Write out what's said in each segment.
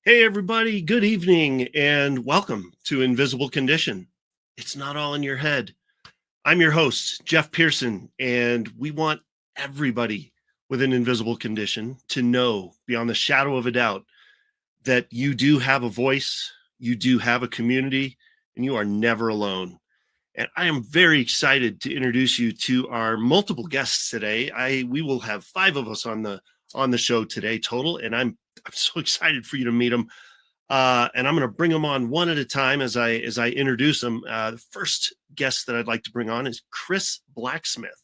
Hey, everybody. Good evening and welcome to Invisible Condition. It's not all in your head. I'm your host, Jeff Pearson, and we want everybody with an invisible condition to know beyond the shadow of a doubt that you do have a voice, you do have a community, and you are never alone. And I am very excited to introduce you to our multiple guests today. We will have 5 of us on the show today total, and I'm so excited for you to meet them. And I'm going to bring them on one at a time as I introduce them. The first guest that I'd like to bring on is Kris Blacksmith.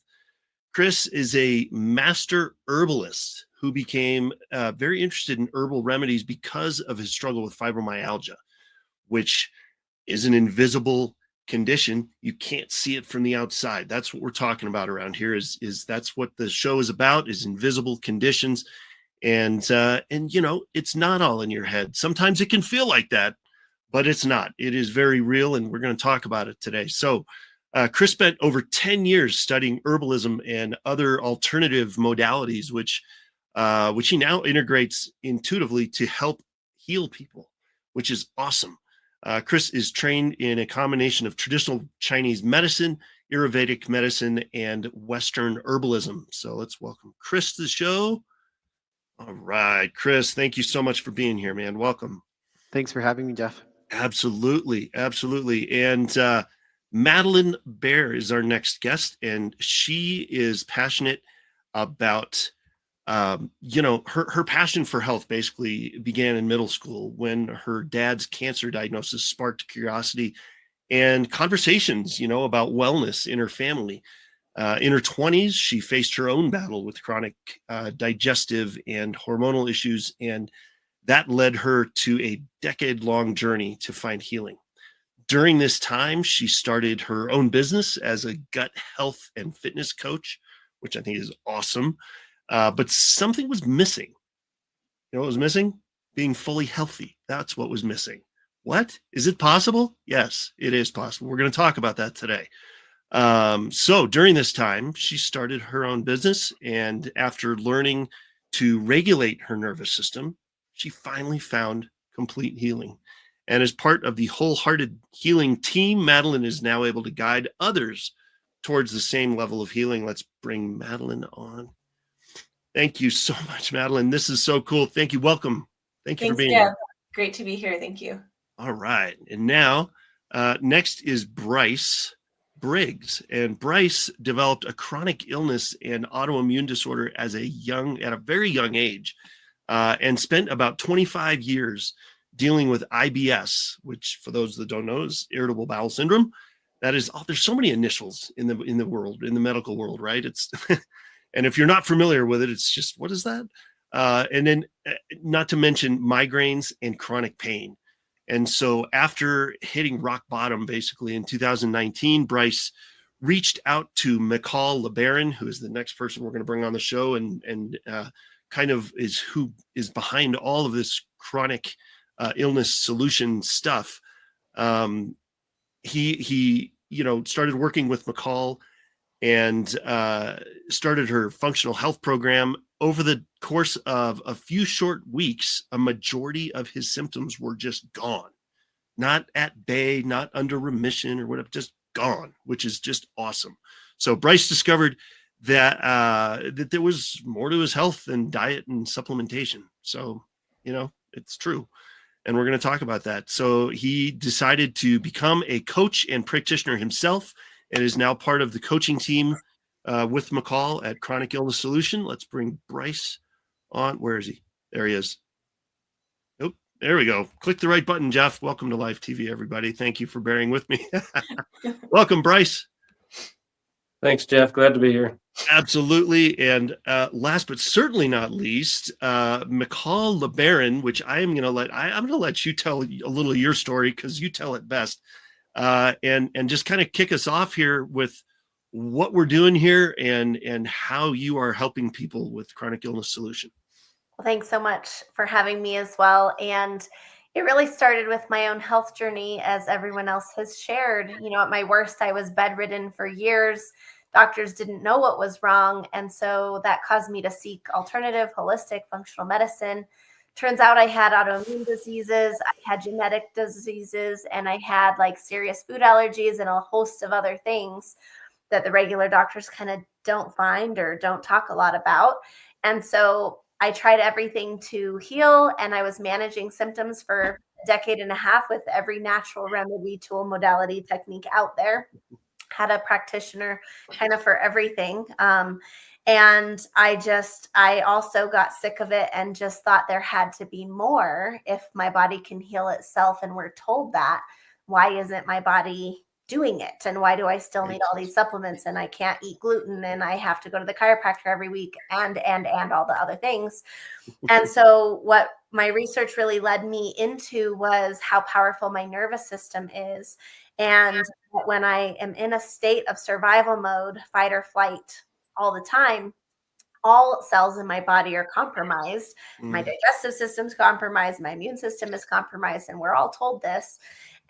Kris is a master herbalist who became very interested in herbal remedies because of his struggle with fibromyalgia, which is an invisible condition. You can't see it from the outside. That's what we're talking about around here is that's what the show is about, is invisible conditions. And you know, it's not all in your head. Sometimes it can feel like that, but it's not. It is very real, and we're going to talk about it today. So Kris spent over 10 years studying herbalism and other alternative modalities, which he now integrates intuitively to help heal people, which is awesome. Kris is trained in a combination of traditional Chinese medicine, Ayurvedic medicine, and Western herbalism. So let's welcome Kris to the show. All right, Kris, thank you so much for being here, man. Welcome. Thanks for having me, Jeff. Absolutely. And Madeline Bear is our next guest, and she is passionate about, her passion for health basically began in middle school when her dad's cancer diagnosis sparked curiosity and conversations, about wellness in her family. In her 20s, she faced her own battle with chronic digestive and hormonal issues, and that led her to a decade-long journey to find healing. During this time, she started her own business as a gut health and fitness coach, which I think is awesome. But something was missing. You know what was missing? Being fully healthy. That's what was missing. What? Is it possible? Yes, it is possible. We're going to talk about that today. So during this time, she started her own business, and after learning to regulate her nervous system, she finally found complete healing. And as part of the Wholehearted Healing team, Madeline is now able to guide others towards the same level of healing. Let's bring Madeline on. Thank you so much, Madeline. This is so cool. Thank you. Welcome. Thank you for being here. Great to be here. Thank you. All right. And now, next is Bryce Briggs, and Bryce developed a chronic illness and autoimmune disorder at a very young age, and spent about 25 years dealing with IBS, which, for those that don't know, is irritable bowel syndrome. That is, there's so many initials in the world, in the medical world, right? It's, and if you're not familiar with it, it's just, what is that? And then, not to mention migraines and chronic pain. And so after hitting rock bottom, basically in 2019, Bryce reached out to Michal LeBaron, who is the next person we're going to bring on the show, and kind of is who is behind all of this chronic illness solution stuff. He started working with Michal and started her functional health program. Over the course of a few short weeks, a majority of his symptoms were just gone, not at bay, not under remission or whatever, just gone, which is just awesome. So Bryce discovered that that there was more to his health than diet and supplementation. So, it's true. And we're going to talk about that. So he decided to become a coach and practitioner himself and is now part of the coaching team with Michal at Chronic Illness Solution. Let's bring Bryce on. Where is he? There he is. Oh, there we go. Click the right button, Jeff. Welcome to Live TV, everybody. Thank you for bearing with me. Welcome, Bryce. Thanks, Jeff. Glad to be here. Absolutely. And last but certainly not least, Michal LeBaron, which I'm going to let you tell a little of your story because you tell it best, and just kind of kick us off here with what we're doing here and how you are helping people with Chronic Illness Solution. Well, thanks so much for having me as well. And it really started with my own health journey, as everyone else has shared. At my worst, I was bedridden for years. Doctors didn't know what was wrong. And so that caused me to seek alternative, holistic, functional medicine. Turns out I had autoimmune diseases, I had genetic diseases, and I had serious food allergies and a host of other things that the regular doctors kind of don't find or don't talk a lot about. And so I tried everything to heal, and I was managing symptoms for a decade and a half with every natural remedy, tool, modality, technique out there. Had a practitioner kind of for everything. And I also got sick of it and just thought there had to be more. If my body can heal itself and we're told that, why isn't my body doing it? And why do I still need all these supplements, and I can't eat gluten, and I have to go to the chiropractor every week, and all the other things? And so what my research really led me into was how powerful my nervous system is. And when I am in a state of survival mode, fight or flight all the time, all cells in my body are compromised. My digestive system's compromised, my immune system is compromised, and we're all told this.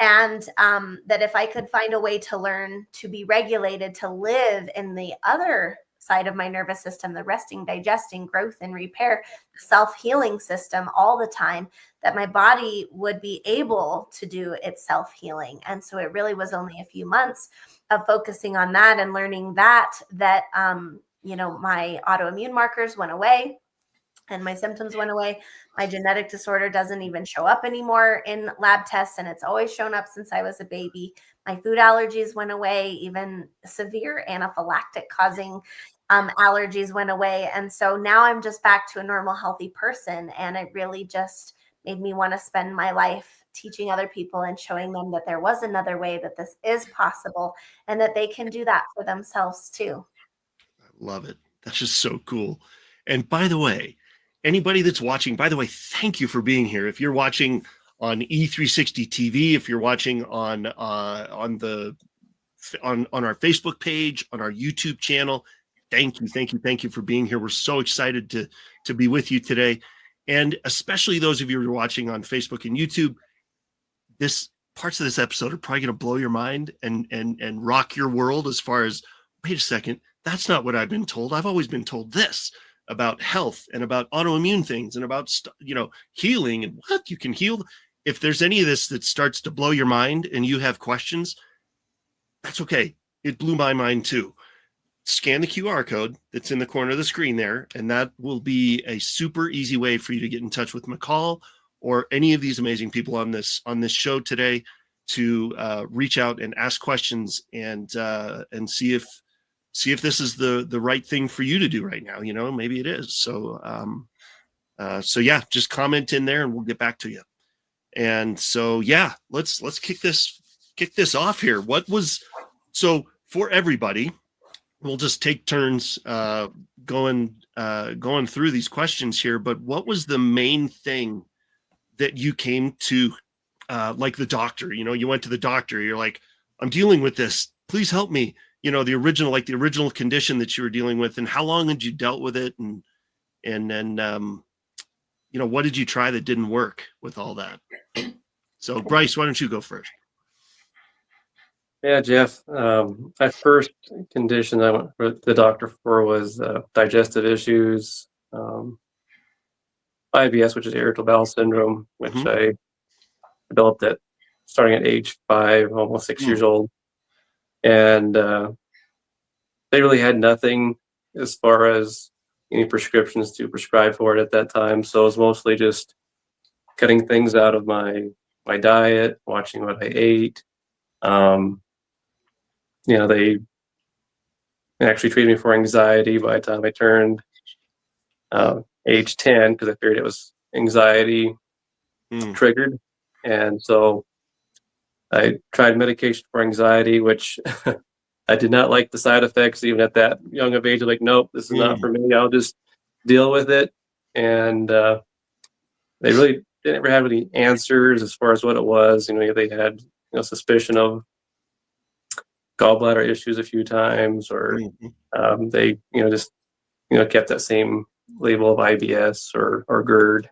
And that if I could find a way to learn to be regulated, to live in the other side of my nervous system, the resting, digesting, growth and repair, self-healing system all the time, that my body would be able to do its self-healing. And so it really was only a few months of focusing on that and learning that my autoimmune markers went away and my symptoms went away. My genetic disorder doesn't even show up anymore in lab tests, and it's always shown up since I was a baby. My food allergies went away, even severe anaphylactic causing allergies went away. And so now I'm just back to a normal, healthy person. And it really just made me want to spend my life teaching other people and showing them that there was another way, that this is possible, and that they can do that for themselves too. I love it. That's just so cool. And by the way, anybody that's watching, by the way, thank you for being here. If you're watching on E360 TV, if you're watching on our Facebook page, on our YouTube channel, thank you for being here. We're so excited to be with you today. And especially those of you who are watching on Facebook and YouTube, parts of this episode are probably going to blow your mind and rock your world as far as, wait a second, that's not what I've been told. I've always been told this about health and about autoimmune things and about, healing and what you can heal. If there's any of this that starts to blow your mind and you have questions, that's okay. It blew my mind too. Scan the QR code that's in the corner of the screen there, and that will be a super easy way for you to get in touch with Michal or any of these amazing people on this show today to reach out and ask questions and see if this is the right thing for you to do right now. Maybe it is. So yeah, just comment in there and we'll get back to you. And so yeah, let's kick this off here. So for everybody, we'll just take turns going through these questions here. But what was the main thing that you came to, like the doctor? You went to the doctor. You're like, I'm dealing with this. Please help me. The original condition that you were dealing with, and how long had you dealt with it, and then what did you try that didn't work with all that? So Bryce, why don't you go first? Yeah, Jeff. My first condition I went for the doctor for was digestive issues. IBS, which is irritable bowel syndrome, which Mhm. I developed at starting at age 5, almost 6 years old. And they really had nothing as far as any prescriptions to prescribe for it at that time. So it was mostly just cutting things out of my diet, watching what I ate. Um, they actually treated me for anxiety by the time I turned age 10, because I figured it was anxiety Mm. triggered. And so I tried medication for anxiety, which I did not like the side effects even at that young of age. Like, nope, this is not Mm. for me. I'll just deal with it. And they really didn't ever have any answers as far as what it was. They had suspicion of gallbladder issues a few times, or Mhm. they just kept that same label of IBS or GERD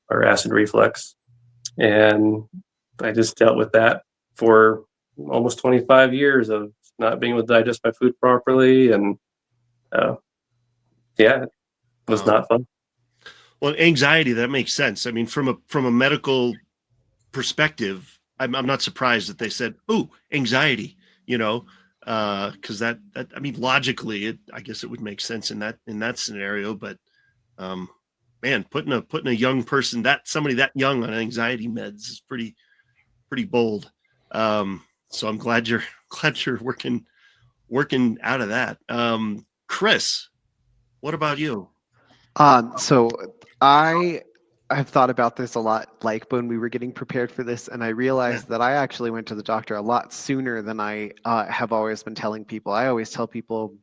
or acid reflux. And I just dealt with that for almost 25 years of not being able to digest my food properly. And yeah, it was Wow. not fun. Well, anxiety, that makes sense. I mean, from a medical perspective, I'm not surprised that they said, "Oh, anxiety," because that I mean, logically, I guess it would make sense in that scenario. But man, putting a young person, somebody that young on anxiety meds is pretty bold. So I'm glad you're glad you're working out of that. Kris, what about you? So I have thought about this a lot, like when we were getting prepared for this, and I Yeah. realized that I actually went to the doctor a lot sooner than I have always been telling people. I always tell people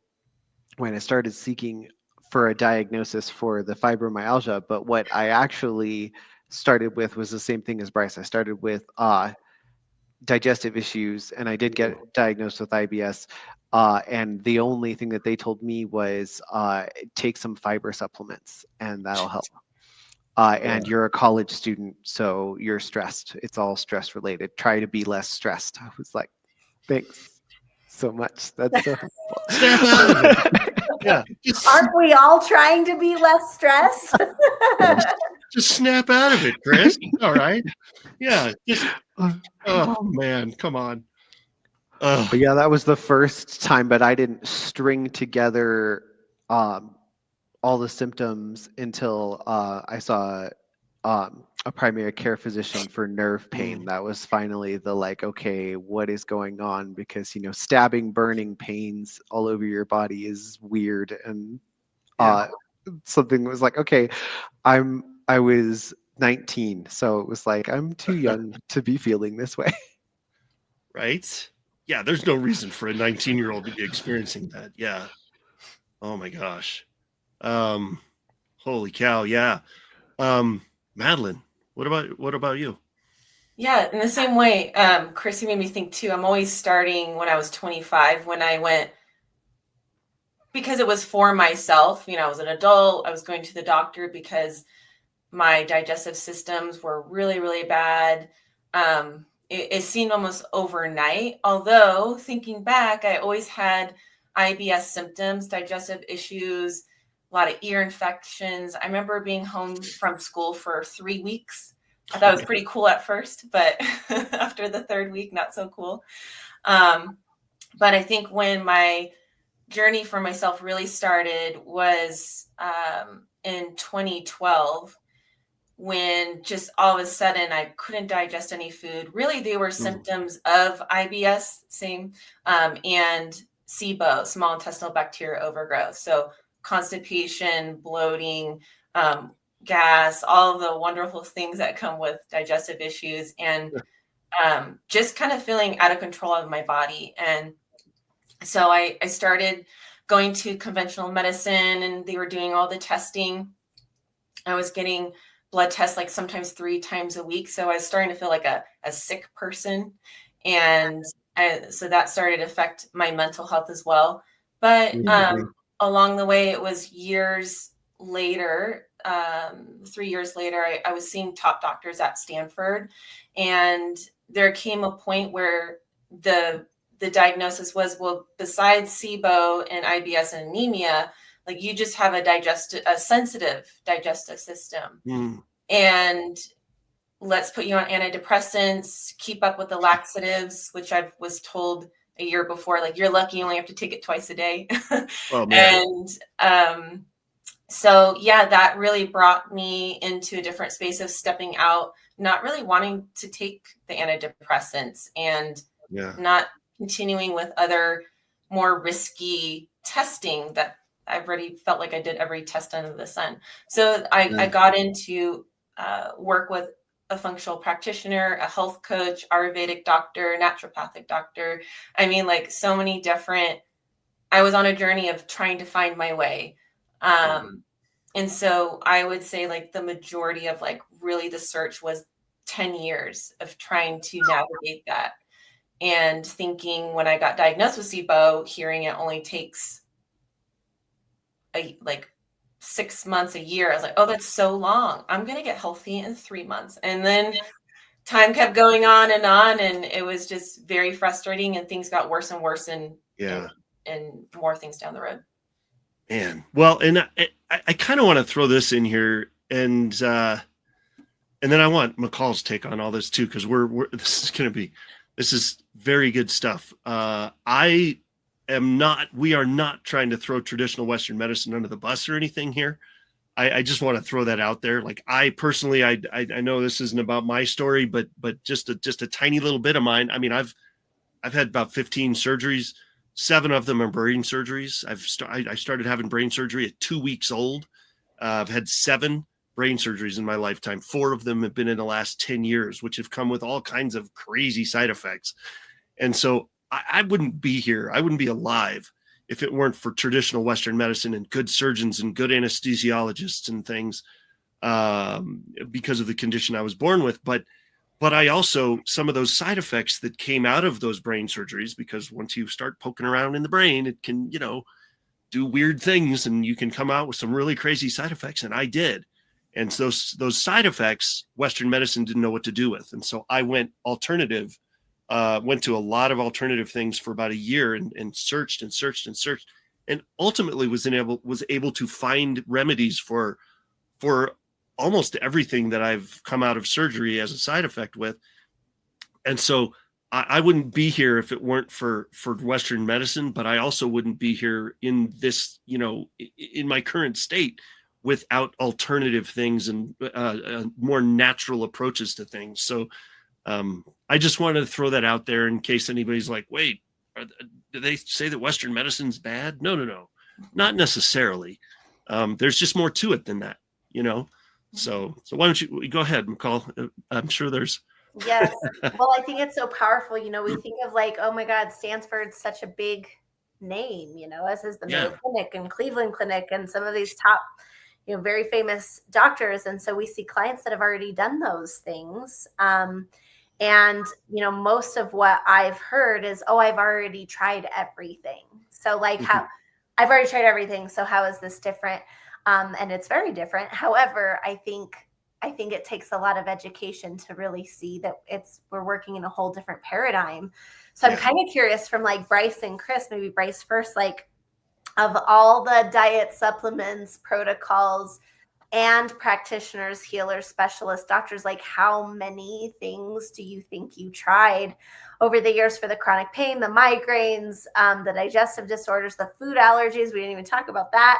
when I started seeking for a diagnosis for the fibromyalgia, but what I actually started with was the same thing as Bryce. I started with digestive issues, and I did get diagnosed with IBS. And the only thing that they told me was take some fiber supplements, and that'll help. And you're a college student, so you're stressed. It's all stress related. Try to be less stressed. I was like, thanks so much. That's so Snap out of it. helpful. Yeah, Aren't we all trying to be less stressed? just snap out of it, Kris. All right. Yeah. Just oh man, come on. Oh, But yeah, that was the first time, but I didn't string together all the symptoms until I saw a primary care physician for nerve pain. That was finally the like, okay, what is going on? Because stabbing, burning pains all over your body is weird, and yeah. something was like, okay, I was 19, so it was like I'm too young to be feeling this way. Right. Yeah. There's no reason for a 19-year-old to be experiencing that. Yeah. Oh my gosh. Um, Holy cow. Yeah. Madeline, what about you? Yeah, in the same way, Chrissy made me think too. I'm always starting when I was 25, when I went, because it was for myself. I was an adult. I was going to the doctor because my digestive systems were really, really bad. It seemed almost overnight. Although thinking back, I always had IBS symptoms, digestive issues, a lot of ear infections. I remember being home from school for 3 weeks. I thought it was pretty cool at first, but after the third week, not so cool. But I think when my journey for myself really started was in 2012, when just all of a sudden I couldn't digest any food. Really, they were symptoms of IBS, same, and SIBO, small intestinal bacterial overgrowth. So constipation, bloating, gas, all of the wonderful things that come with digestive issues, and just kind of feeling out of control of my body. And so I started going to conventional medicine, and they were doing all the testing. I was getting blood tests like sometimes 3 times a week. So I was starting to feel like a sick person. And so that started to affect my mental health as well. But along the way, it was years later, 3 years later, I was seeing top doctors at Stanford. And there came a point where the diagnosis was, well, besides SIBO and IBS and anemia, like you just have a sensitive digestive system. Mm. And let's put you on antidepressants, keep up with the laxatives, which I was told a year before, like you're lucky you only have to take it twice a day. Oh, man. And so yeah, that really brought me into a different space of stepping out, not really wanting to take the antidepressants and not continuing with other more risky testing that I've already felt like I did every test under the sun. So I got into work with a functional practitioner, a health coach, Ayurvedic doctor, naturopathic doctor. I mean, like so many different, I was on a journey of trying to find my way. And so I would say like the majority of like really the search was 10 years of trying to navigate that. And thinking when I got diagnosed with SIBO, hearing it only takes like 6 months, a year. I was like, oh, that's so long. I'm going to get healthy in 3 months. And then time kept going on. And it was just very frustrating, and things got worse and worse and more things down the road. Man. Well, and I kind of want to throw this in here, and then I want Michal's take on all this too, because this is very good stuff. We are not trying to throw traditional Western medicine under the bus or anything here. I just want to throw that out there. Like I personally, I know this isn't about my story, but just a tiny little bit of mine. I mean, I've had about 15 surgeries. 7 of them are brain surgeries. I started having brain surgery at 2 weeks old. I've had 7 brain surgeries in my lifetime. 4 of them have been in the last 10 years, which have come with all kinds of crazy side effects. And so I wouldn't be here. I wouldn't be alive if it weren't for traditional Western medicine and good surgeons and good anesthesiologists and things, because of the condition I was born with. But I also, some of those side effects that came out of those brain surgeries, because once you start poking around in the brain, it can, do weird things, and you can come out with some really crazy side effects. And I did. And so those side effects, Western medicine didn't know what to do with. And so I went alternative, went to a lot of alternative things for about a year and searched, and ultimately was able to find remedies for almost everything that I've come out of surgery as a side effect with. And so I wouldn't be here if it weren't for Western medicine, but I also wouldn't be here in this, in my current state without alternative things and more natural approaches to things. So I just wanted to throw that out there in case anybody's like, wait, do they say that Western medicine's bad? No, not necessarily. There's just more to it than that, So why don't you go ahead, Michal? I'm sure there's. Yes. Well, I think it's so powerful. We think of like, oh my God, Stanford's such a big name, as is the Mayo Clinic and Cleveland Clinic and some of these top, very famous doctors. And so we see clients that have already done those things. And, most of what I've heard is, oh, I've already tried everything. So like how I've already tried everything. So how is this different? And it's very different. However, I think it takes a lot of education to really see that we're working in a whole different paradigm. So I'm kind of curious from like Bryce and Kris, maybe Bryce first, like of all the diet supplements, protocols, and practitioners, healers, specialists, doctors, like how many things do you think you tried over the years for the chronic pain, the migraines, the digestive disorders, the food allergies? We didn't even talk about that.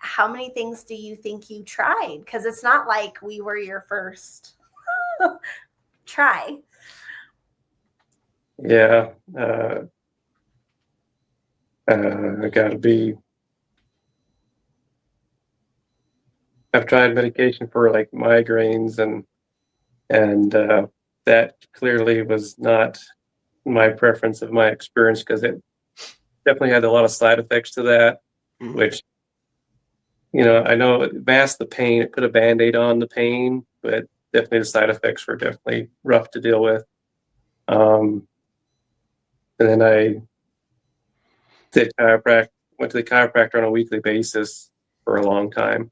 How many things do you think you tried? Because it's not like we were your first try. Yeah. I've tried medication for like migraines and that clearly was not my preference of my experience, because it definitely had a lot of side effects to that, which, I know it masked the pain. It put a Band-Aid on the pain, but definitely the side effects were definitely rough to deal with. And then I went to the chiropractor on a weekly basis for a long time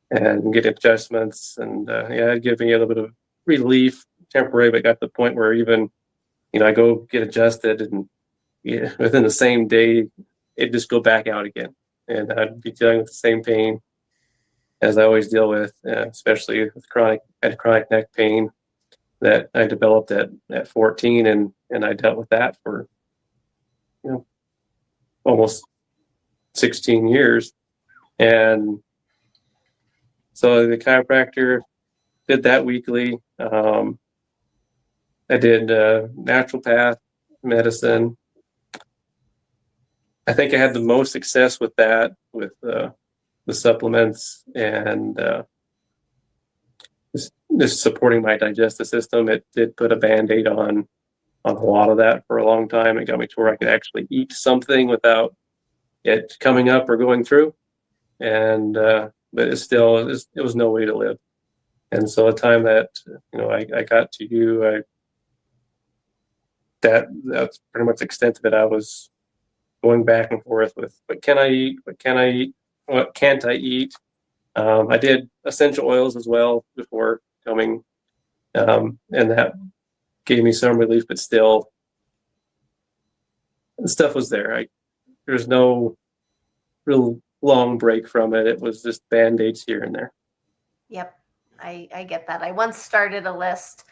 and get adjustments. And it gave me a little bit of relief, temporary, but got to the point where even, I go get adjusted and within the same day, it'd just go back out again. And I'd be dealing with the same pain as I always deal with, especially with chronic neck pain that I developed at 14. And I dealt with that for, almost 16 years. And so the chiropractor did that weekly. I did naturopath medicine. I think I had the most success with that, with the supplements and just supporting my digestive system. It did put a Band-Aid on a lot of that for a long time. It got me to where I could actually eat something without it coming up or going through. And but it was no way to live. And so the time that I got to you, that's pretty much the extent of it. I was going back and forth with what can I eat, what can't I eat. I did essential oils as well before coming, and that gave me some relief, but still, the stuff was there. There's no real long break from it. It was just Band-Aids here and there. Yep. I get that. I once started a list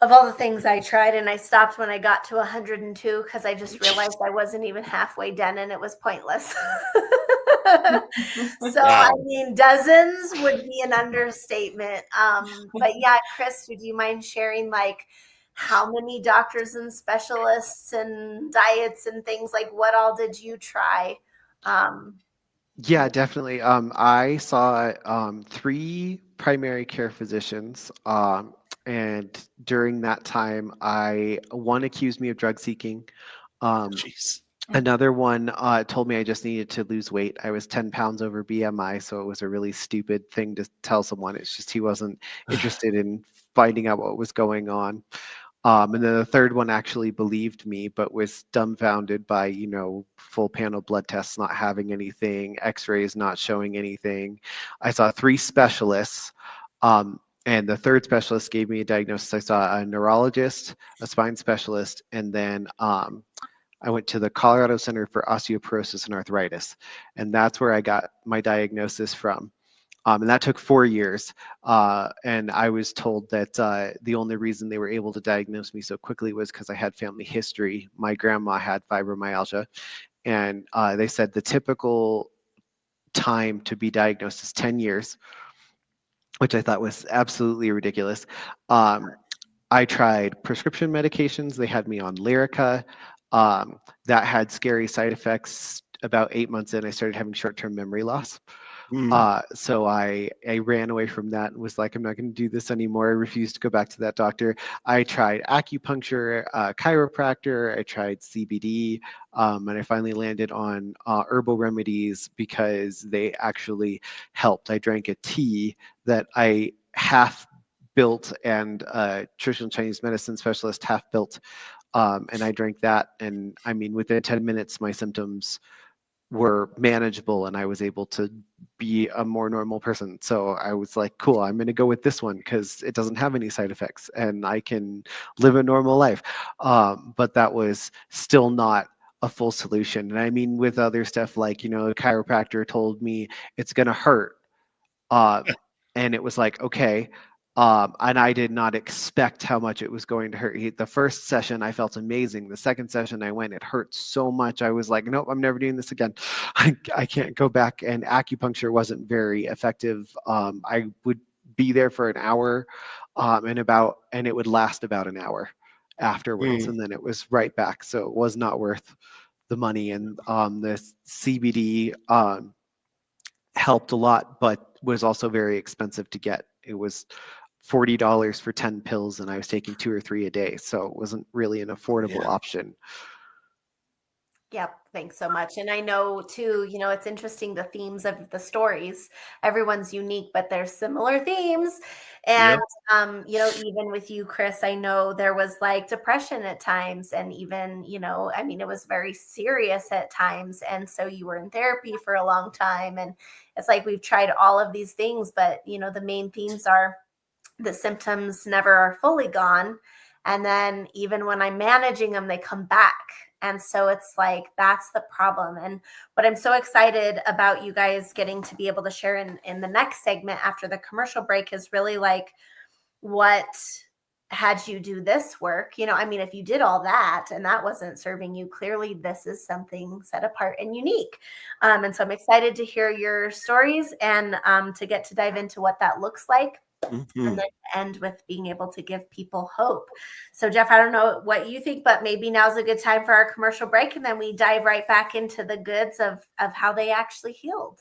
of all the things I tried, and I stopped when I got to 102 because I just realized I wasn't even halfway done and it was pointless. So, Wow. I mean, dozens would be an understatement. But yeah, Kris, would you mind sharing like how many doctors and specialists and diets and things, like what all did you try? Yeah, definitely. I saw 3 primary care physicians, and during that time, one accused me of drug seeking. Jeez. Another one told me I just needed to lose weight. I was 10 pounds over BMI, so it was a really stupid thing to tell someone. It's just he wasn't interested in finding out what was going on. And then the third one actually believed me, but was dumbfounded by, full panel blood tests not having anything, x-rays not showing anything. I saw 3 specialists, and the third specialist gave me a diagnosis. I saw a neurologist, a spine specialist, and then I went to the Colorado Center for Osteoporosis and Arthritis, and that's where I got my diagnosis from. And that took 4 years. And I was told that the only reason they were able to diagnose me so quickly was because I had family history. My grandma had fibromyalgia, and they said the typical time to be diagnosed is 10 years, which I thought was absolutely ridiculous. I tried prescription medications. They had me on Lyrica. That had scary side effects. About 8 months in, I started having short-term memory loss. So I ran away from that and was like, I'm not going to do this anymore. I refused to go back to that doctor. I tried acupuncture, chiropractor, I tried CBD, and I finally landed on herbal remedies because they actually helped. I drank a tea that I half built and a traditional Chinese medicine specialist half built, and I drank that, and I mean, within 10 minutes, my symptoms were manageable and I was able to be a more normal person. So I was like, cool, I'm going to go with this one because it doesn't have any side effects and I can live a normal life. But that was still not a full solution. And I mean, with other stuff like, the chiropractor told me it's going to hurt. And it was like, okay. And I did not expect how much it was going to hurt. The first session, I felt amazing. The second session I went, it hurt so much. I was like, nope, I'm never doing this again. I can't go back. And acupuncture wasn't very effective. I would be there for an hour, and it would last about an hour afterwards, and then it was right back. So it was not worth the money. And the CBD helped a lot, but was also very expensive to get. It was $40 for 10 pills, and I was taking 2 or 3 a day, so it wasn't really an affordable option. Yep, thanks so much. And I know too, it's interesting, the themes of the stories. Everyone's unique, but there's similar themes. And even with you, Kris, I know there was like depression at times, and even, I mean, it was very serious at times. And so you were in therapy for a long time. And it's like we've tried all of these things, but the main themes are the symptoms never are fully gone. And then even when I'm managing them, they come back. And so it's like, that's the problem. And what I'm so excited about you guys getting to be able to share in the next segment after the commercial break is really like, what had you do this work? You know, I mean, if you did all that and that wasn't serving you, clearly this is something set apart and unique. And so I'm excited to hear your stories and to get to dive into what that looks like. Mhm. And then end with being able to give people hope. So Jeff, I don't know what you think, but maybe now's a good time for our commercial break. And then we dive right back into the goods of how they actually healed.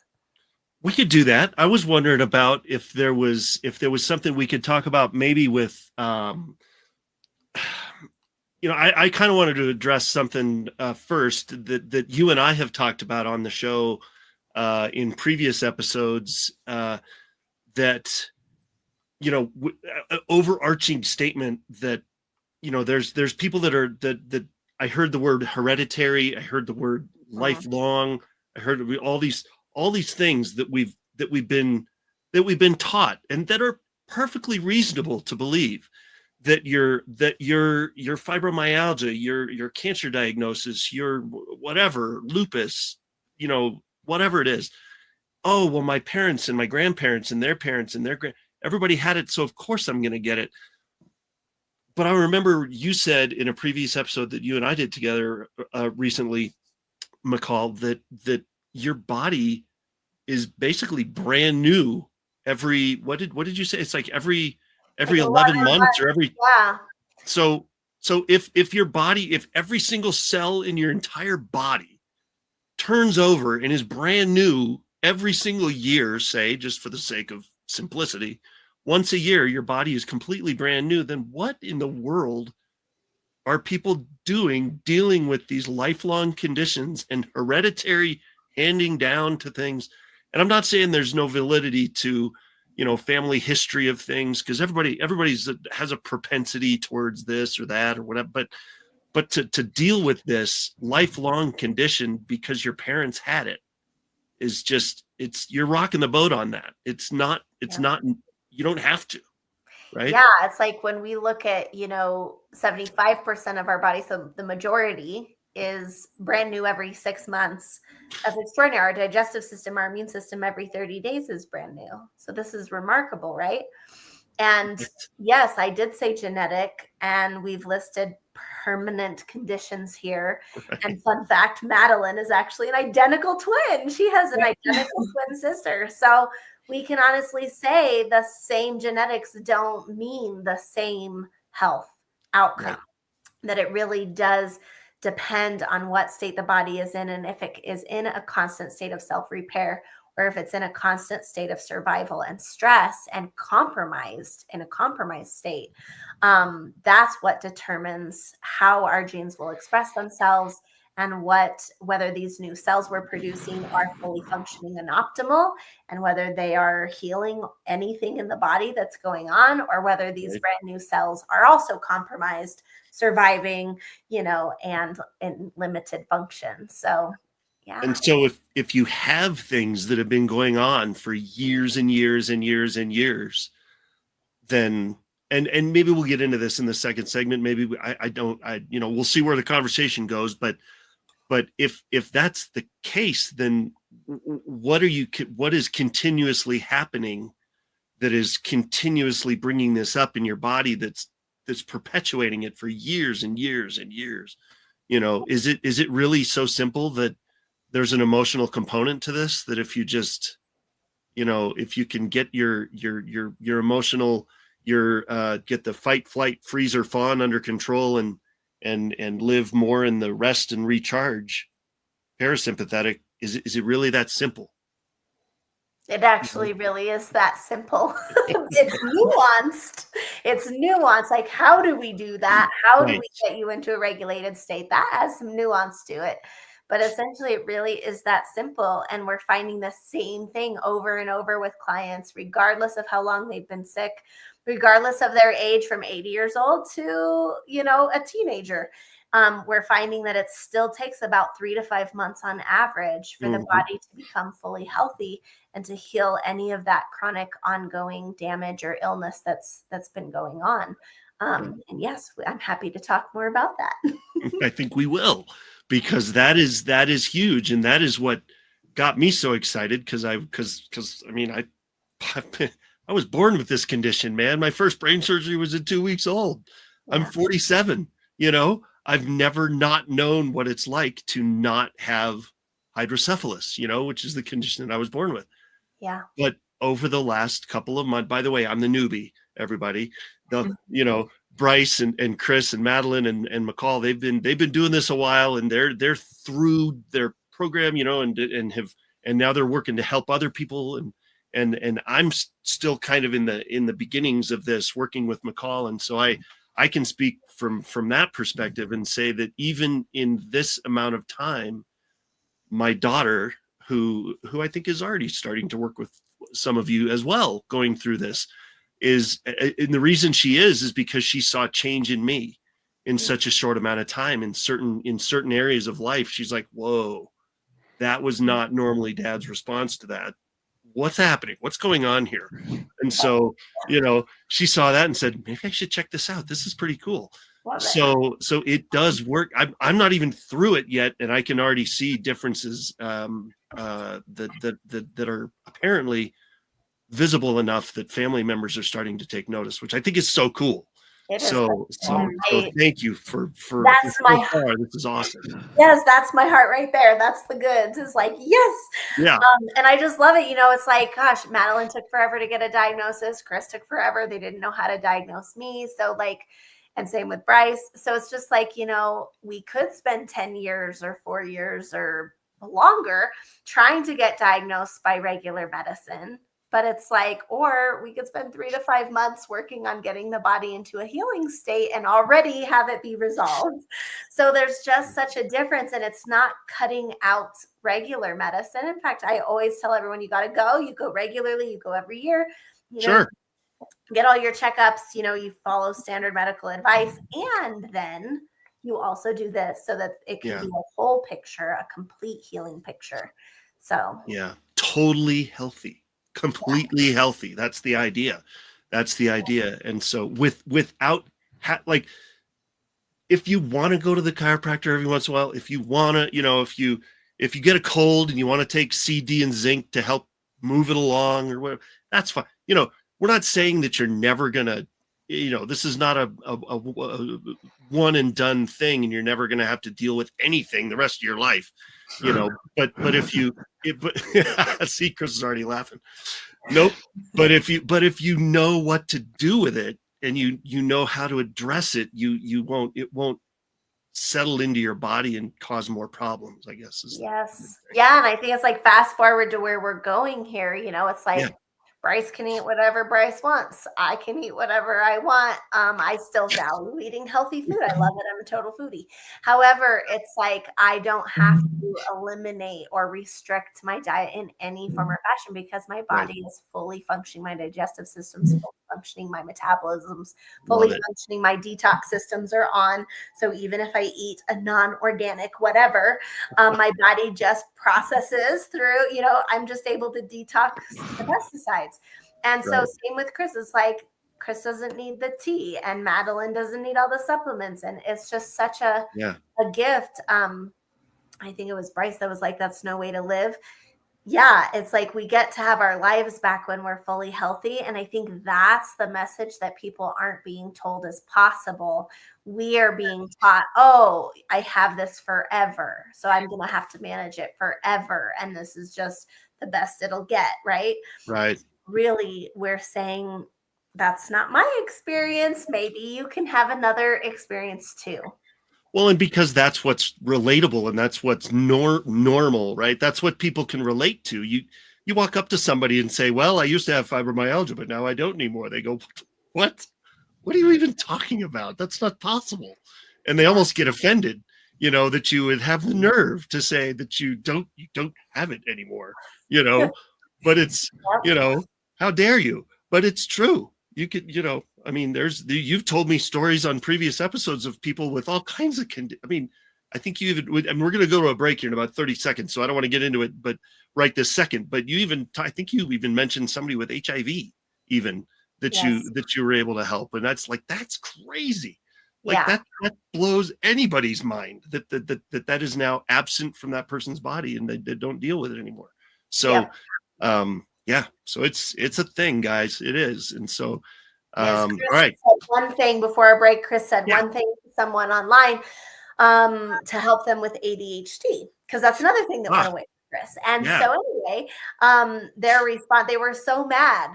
We could do that. I was wondering about if there was something we could talk about, maybe with, I kind of wanted to address something first that you and I have talked about on the show in previous episodes. That overarching statement that there's people that I heard the word hereditary, I heard the word lifelong, I heard all these things that we've been taught, and that are perfectly reasonable to believe, that your fibromyalgia, your cancer diagnosis, your whatever, lupus, whatever it is. Oh, well, my parents and my grandparents and their parents and everybody had it, so of course I'm going to get it. But I remember you said in a previous episode that you and I did together recently, Michal, that your body is basically brand new every, what did you say? It's like every 11 months or every. Yeah. So if your body, if every single cell in your entire body turns over and is brand new every single year, say, just for the sake of simplicity, once a year, your body is completely brand new, then what in the world are people dealing with these lifelong conditions and hereditary handing down to things? And I'm not saying there's no validity to, family history of things, because everybody's has a propensity towards this or that or whatever, but to deal with this lifelong condition because your parents had it is just, you're rocking the boat on that. It's not, you don't have to, right? Yeah. It's like when we look at, 75% of our body, so the majority is brand new every 6 months. That's extraordinary. Our digestive system, our immune system, every 30 days is brand new. So this is remarkable, right? And yes, I did say genetic, and we've listed permanent conditions here. Right. And fun fact, Madeline is actually an identical twin. She has an identical twin sister. So we can honestly say the same genetics don't mean the same health outcome. Right. That it really does depend on what state the body is in, and if it is in a constant state of self-repair, or if it's in a constant state of survival and stress and in a compromised state. That's what determines how our genes will express themselves, and whether these new cells we're producing are fully functioning and optimal, and whether they are healing anything in the body that's going on, or whether these brand new cells are also compromised, surviving, and in limited function. So yeah. And so if you have things that have been going on for years and years and years and years, then, and maybe we'll get into this in the second segment. Maybe we'll see where the conversation goes, but if that's the case, then what is continuously happening that is continuously bringing this up in your body that's perpetuating it for years and years and years? Is it really so simple that there's an emotional component to this, that if you just, if you can get your emotional, get the fight, flight, freeze, or fawn under control and live more in the rest and recharge parasympathetic, is it really that simple? It actually really is that simple. It's nuanced. Like, how do we do that? How do we get you into a regulated state? That has some nuance to it. But essentially, it really is that simple. And we're finding the same thing over and over with clients, regardless of how long they've been sick, regardless of their age, from 80 years old to, a teenager. We're finding that it still takes about 3 to 5 months on average for the body to become fully healthy and to heal any of that chronic ongoing damage or illness that's been going on. And yes, I'm happy to talk more about that. I think we will, because that is huge, and that is what got me so excited. Because I mean, I was born with this condition, man. My first brain surgery was at 2 weeks old. I'm Yeah. 47. You know, I've never not known what it's like to not have hydrocephalus, you know, which is the condition that I was born with. Yeah. But over the last couple of months, by the way, I'm the newbie, everybody. You know, Bryce and Kris and Madeline and McCall, they've been doing this a while, and they're through their program, you know, and now they're working to help other people, and I'm still kind of in the beginnings of this, working with McCall, and so I can speak from that perspective and say that even in this amount of time, my daughter, who I think is already starting to work with some of you as well, going through this, and the reason she is because she saw change in me in such a short amount of time in certain areas of life. She's like, whoa, that was not normally Dad's response to that. What's happening? What's going on here? And so, you know, she saw that and said, maybe I should check this out. This is pretty cool. So it does work. I'm not even through it yet, and I can already see differences that are apparently visible enough that family members are starting to take notice, which I think is so cool. So thank you for That's my heart. This is awesome. Yes, that's my heart right there. That's the goods. It's like, yes. Yeah. And I just love it. You know, it's like, gosh, Madeline took forever to get a diagnosis. Kris took forever. They didn't know how to diagnose me. So like, and same with Bryce. So it's just like, you know, we could spend 10 years or 4 years or longer trying to get diagnosed by regular medicine. But it's like, or we could spend 3 to 5 months working on getting the body into a healing state and already have it be resolved. So there's just such a difference, and it's not cutting out regular medicine. In fact, I always tell everyone, you got to go. You go regularly. You go every year. You know, sure. Get all your checkups. You know, you follow standard medical advice, and then you also do this so that it can be a whole picture, a complete healing picture. So yeah, totally healthy. Completely healthy. That's the idea. And so without like, if you want to go to the chiropractor every once in a while, if you want to, you know, if you get a cold and you want to take CD and zinc to help move it along or whatever, that's fine. You know, we're not saying that you're never gonna, you know, this is not a one and done thing, and you're never gonna have to deal with anything the rest of your life, you know. But if you see, Kris is already laughing. Nope. But if you know what to do with it, and you know how to address it, it won't settle into your body and cause more problems, I guess. Yes. Yeah. And I think it's like fast forward to where we're going here. You know, it's like Bryce can eat whatever Bryce wants. I can eat whatever I want. I still value eating healthy food. I love it. I'm a total foodie. However, it's like I don't have to eliminate or restrict my diet in any form or fashion, because my body is fully functioning. My digestive system's fully functioning. My metabolism's fully functioning. My detox systems are on. So even if I eat a non-organic whatever, my body just processes through, you know, I'm just able to detox the pesticides. And so same with Kris. It's like Kris doesn't need the tea, and Madeline doesn't need all the supplements. And it's just such a gift. I think it was Bryce that was like, that's no way to live. Yeah, it's like we get to have our lives back when we're fully healthy. And I think that's the message that people aren't being told is possible. We are being taught, oh, I have this forever, so I'm going to have to manage it forever. And this is just the best it'll get, right? Right. Really, we're saying that's not my experience. Maybe you can have another experience too. Well, and because that's what's relatable and that's what's normal, right? That's what people can relate to. You walk up to somebody and say, well, I used to have fibromyalgia, but now I don't anymore. They go, what? What are you even talking about? That's not possible. And they almost get offended, you know, that you would have the nerve to say that you don't have it anymore, you know, but it's, you know, how dare you? But it's true. You could, you know, I mean, you've told me stories on previous episodes of people with all kinds of, I mean, I think you even, and we're going to go to a break here in about 30 seconds. So I don't want to get into it, but right this second, but I think you even mentioned somebody with HIV even that you were able to help. And that's crazy. Like Yeah. that blows anybody's mind that is now absent from that person's body and they don't deal with it anymore. So, so it's a thing, guys. It is. And so, all right. One thing before our break, Kris said Yeah. one thing to someone online to help them with ADHD, because that's another thing that went away from Kris. And so anyway, their response, they were so mad.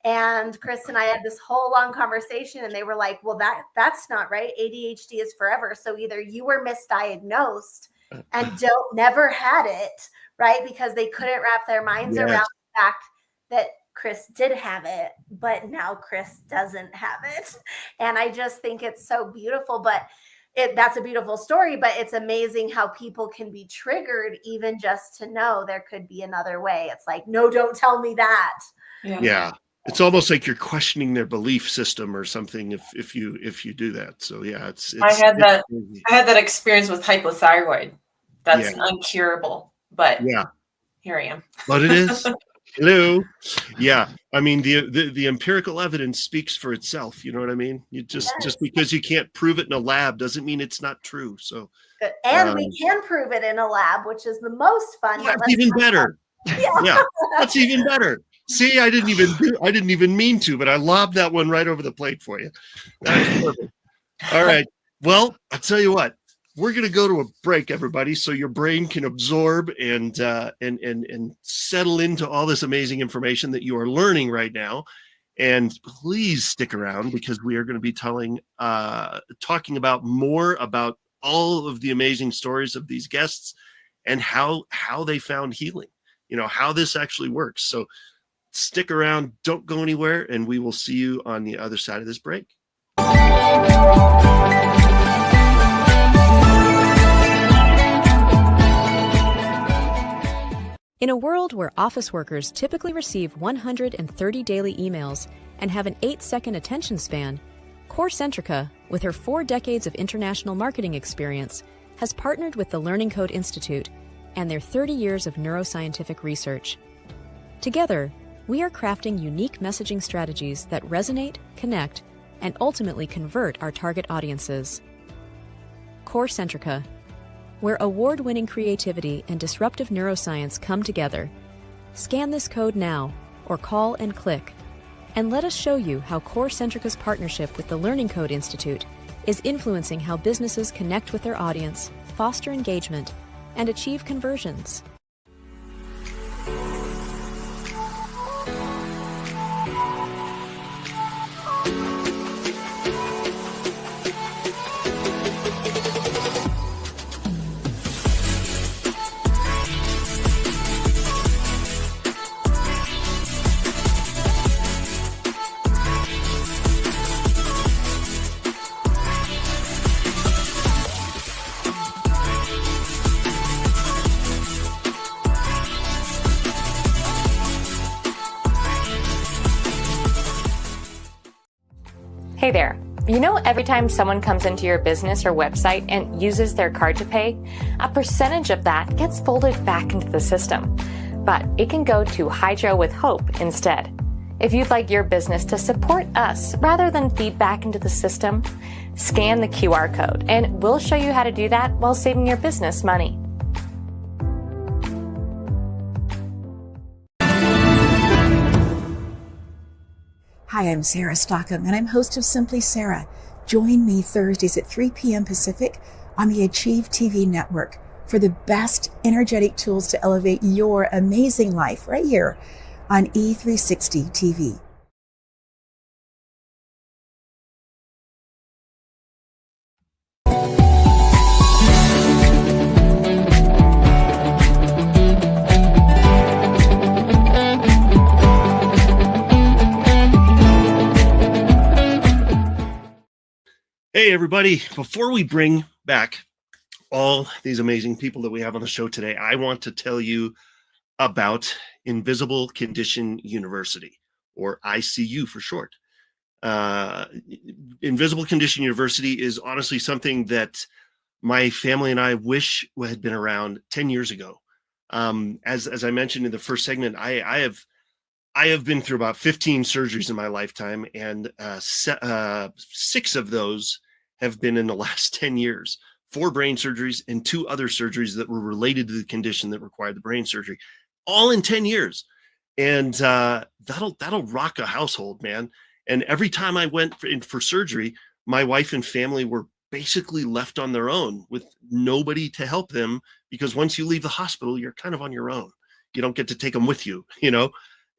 And Kris and I had this whole long conversation, and they were like, well, that's not right. ADHD is forever. So either you were misdiagnosed and never had it, right? Because they couldn't wrap their minds around the fact that Kris did have it, but now Kris doesn't have it. And I just think it's so beautiful, but that's a beautiful story, but it's amazing how people can be triggered even just to know there could be another way. It's like, no, don't tell me that. Yeah. It's almost like you're questioning their belief system or something if you do that. So yeah, I had that experience with hypothyroid. That's uncurable, but here I am. But it is. Hello. Yeah. I mean, the empirical evidence speaks for itself. You know what I mean? You just because you can't prove it in a lab doesn't mean it's not true. So, and we can prove it in a lab, which is the most fun. That's even better. Yeah, that's even better. See, I didn't even mean to, but I lobbed that one right over the plate for you. That's perfect. All right. Well, I'll tell you what. We're going to go to a break, everybody, so your brain can absorb and settle into all this amazing information that you are learning right now. And please stick around, because we are going to be talking about more about all of the amazing stories of these guests and how they found healing, how this actually works. So stick around, don't go anywhere, and we will see you on the other side of this break. In a world where office workers typically receive 130 daily emails and have an 8-second attention span, CoreCentrica, with her 4 decades of international marketing experience, has partnered with the Learning Code Institute and their 30 years of neuroscientific research. Together, we are crafting unique messaging strategies that resonate, connect, and ultimately convert our target audiences. CoreCentrica, where award-winning creativity and disruptive neuroscience come together. Scan this code now, or call and click, and let us show you how CoreCentrica's partnership with the Learning Code Institute is influencing how businesses connect with their audience, foster engagement, and achieve conversions. Hey there. You know, every time someone comes into your business or website and uses their card to pay, a percentage of that gets folded back into the system. But it can go to Hydro with Hope instead. If you'd like your business to support us rather than feed back into the system, scan the QR code and we'll show you how to do that while saving your business money. Hi, I'm Sarah Stockham, and I'm host of Simply Sarah. Join me Thursdays at 3 p.m. Pacific on the Achieve TV network for the best energetic tools to elevate your amazing life right here on E360 TV. Hey, everybody. Before we bring back all these amazing people that we have on the show today, I want to tell you about Invisible Condition University, or ICU for short. Invisible Condition University is honestly something that my family and I wish had been around 10 years ago. As I mentioned in the first segment, I have I have been through about 15 surgeries in my lifetime, and 6 of those have been in the last 10 years. 4 brain surgeries and 2 other surgeries that were related to the condition that required the brain surgery, all in 10 years. And that'll rock a household, man. And every time I went for surgery, my wife and family were basically left on their own with nobody to help them, because once you leave the hospital, you're kind of on your own. You don't get to take them with you, you know?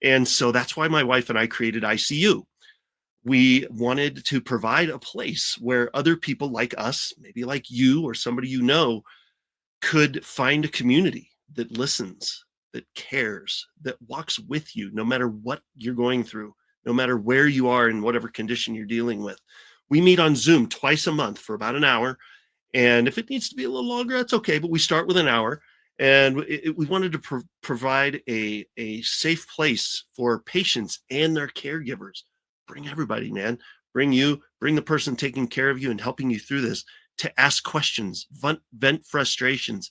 And so that's why my wife and I created ICU. We wanted to provide a place where other people like us, maybe like you or somebody you know, could find a community that listens, that cares, that walks with you, no matter what you're going through, no matter where you are in whatever condition you're dealing with. We meet on Zoom twice a month for about an hour. And if it needs to be a little longer, that's okay. But we start with an hour. And we wanted to provide a safe place for patients and their caregivers. Bring everybody, man. Bring you, bring the person taking care of you and helping you through this, to ask questions, vent frustrations,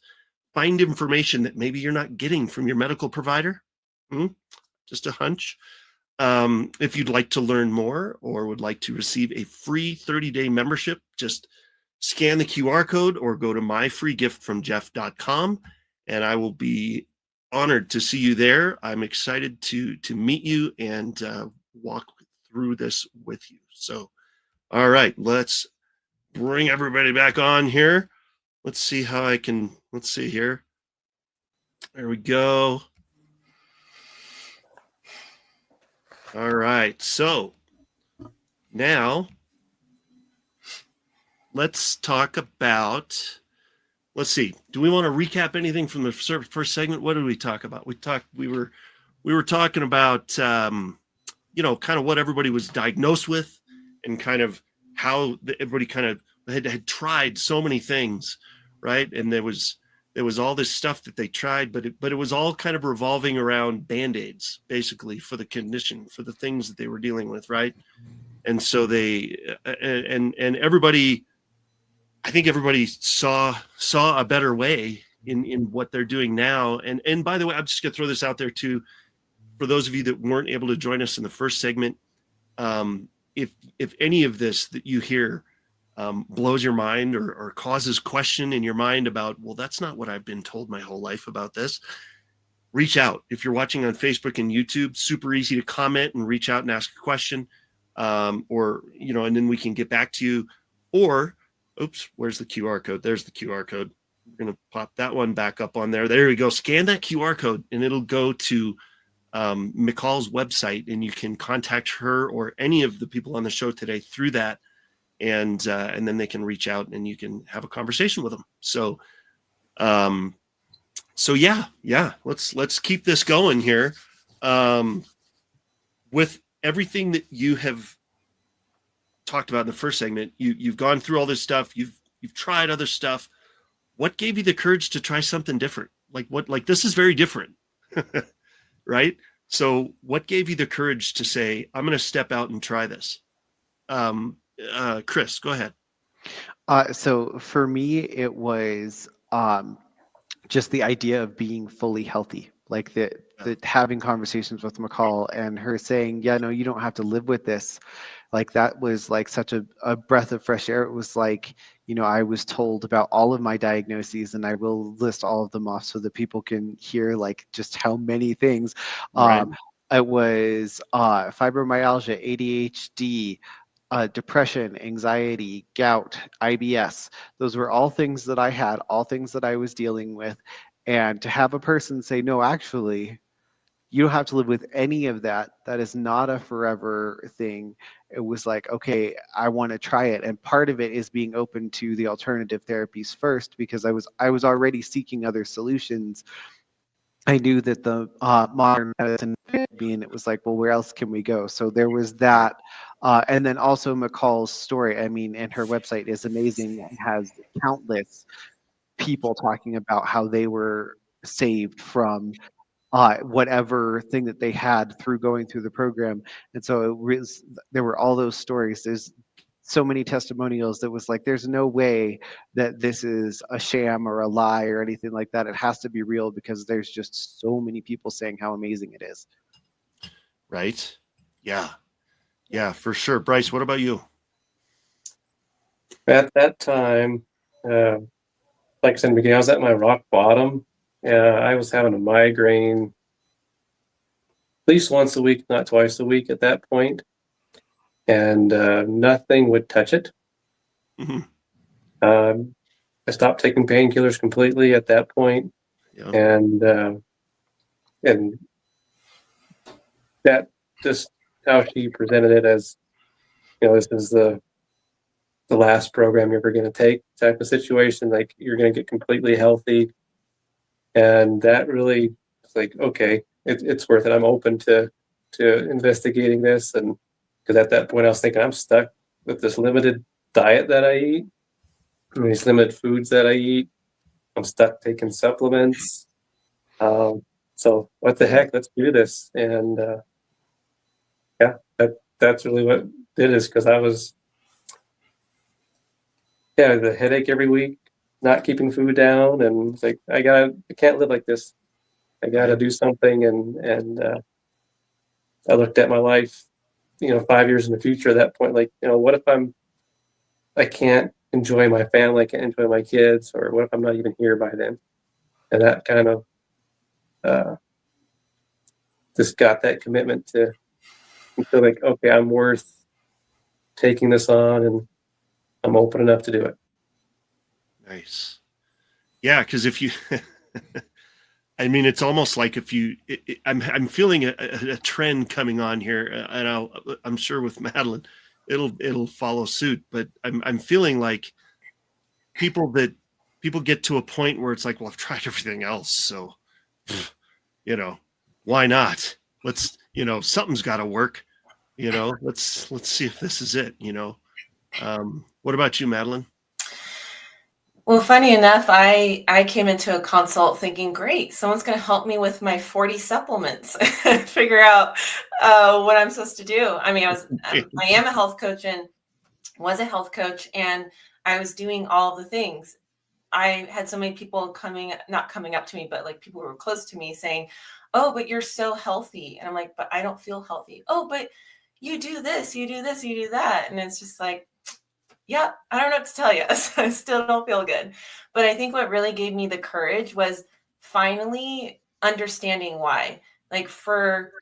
find information that maybe you're not getting from your medical provider. Just a hunch. If you'd like to learn more or would like to receive a free 30-day membership, just scan the QR code or go to myfreegiftfromjeff.com, and I will be honored to see you there. I'm excited to meet you and walk through this with you. So, all right, let's bring everybody back on here. Let's see how I can, let's see here. There we go. All right, so now let's talk about, let's see, do we want to recap anything from the first segment? What did we talk about? We were talking about, you know, kind of what everybody was diagnosed with, and kind of how everybody kind of had tried so many things, right? And there was all this stuff that they tried, but it was all kind of revolving around Band-Aids, basically, for the condition, for the things that they were dealing with, right? And so they and everybody, I think everybody saw a better way in what they're doing now. And by the way, I'm just gonna throw this out there too, for those of you that weren't able to join us in the first segment. If any of this that you hear blows your mind or causes question in your mind about, well, that's not what I've been told my whole life about this, reach out. If you're watching on Facebook and YouTube, super easy to comment and reach out and ask a question, or, you know, and then we can get back to you. Or, oops, where's the QR code? There's the QR code. We're going to pop that one back up on there. There we go. Scan that QR code and it'll go to Michal's website, and you can contact her or any of the people on the show today through that. And then they can reach out and you can have a conversation with them. So, yeah, let's keep this going here. With everything that you have talked about in the first segment, you've gone through all this stuff. You've tried other stuff. What gave you the courage to try something different? Like this is very different, right? So what gave you the courage to say, I'm going to step out and try this? Kris, go ahead. So for me, it was just the idea of being fully healthy, like the having conversations with Michal and her saying, yeah, no, you don't have to live with this. Like that was like such a breath of fresh air. It was like, you know, I was told about all of my diagnoses, and I will list all of them off so that people can hear like just how many things. Right. It was fibromyalgia, ADHD, depression, anxiety, gout, IBS. Those were all things that I had, all things that I was dealing with. And to have a person say, no, actually, you don't have to live with any of that. That is not a forever thing. It was like, okay, I want to try it. And part of it is being open to the alternative therapies first, because I was already seeking other solutions. I knew that the modern medicine, and it was like, well, where else can we go? So there was that. And then also Michal's story, I mean, and her website is amazing. It has countless people talking about how they were saved from whatever thing that they had through going through the program. And so there were all those stories. There's so many testimonials that was like, there's no way that this is a sham or a lie or anything like that. It has to be real, because there's just so many people saying how amazing it is. Right. Yeah. Yeah, for sure. Bryce, what about you? At that time, like I said in the beginning, I was at my rock bottom. I was having a migraine at least once a week, not twice a week at that point, and nothing would touch it. Mhm. I stopped taking painkillers completely at that point, Yeah. and that just how she presented it as, this is the last program you're ever going to take type of situation. Like, you're going to get completely healthy, and that really, it's like, okay, it's worth it. I'm open to investigating this, and because at that point I was thinking I'm stuck with this limited diet that I eat, and these limited foods that I eat. I'm stuck taking supplements. So what the heck? Let's do this. And yeah, that's really what did is because I was the headache every week, not keeping food down, and it's like I can't live like this. I gotta do something. And I looked at my life, 5 years in the future at that point, like, what if I can't enjoy my family, I can't enjoy my kids, or what if I'm not even here by then? And that kind of just got that commitment to feel like, okay, I'm worth taking this on, and I'm open enough to do it. Nice. Yeah, because if you, I mean, it's almost like if you, I'm feeling a trend coming on here, and I'm sure with Madeline, it'll follow suit. But I'm feeling like people get to a point where it's like, well, I've tried everything else, so why not? Let's, something's got to work. Let's see if this is it. What about you, Madeline? Well, funny enough, I came into a consult thinking, great, someone's going to help me with my 40 supplements, figure out what I'm supposed to do. I mean, I am a health coach and was a health coach, and I was doing all the things. I had so many people not coming up to me, but like people who were close to me saying, oh, but you're so healthy. And I'm like, but I don't feel healthy. Oh, but you do this, you do this, you do that. And it's just like, yeah, I don't know what to tell you. I still don't feel good. But I think what really gave me the courage was finally understanding why. Like, for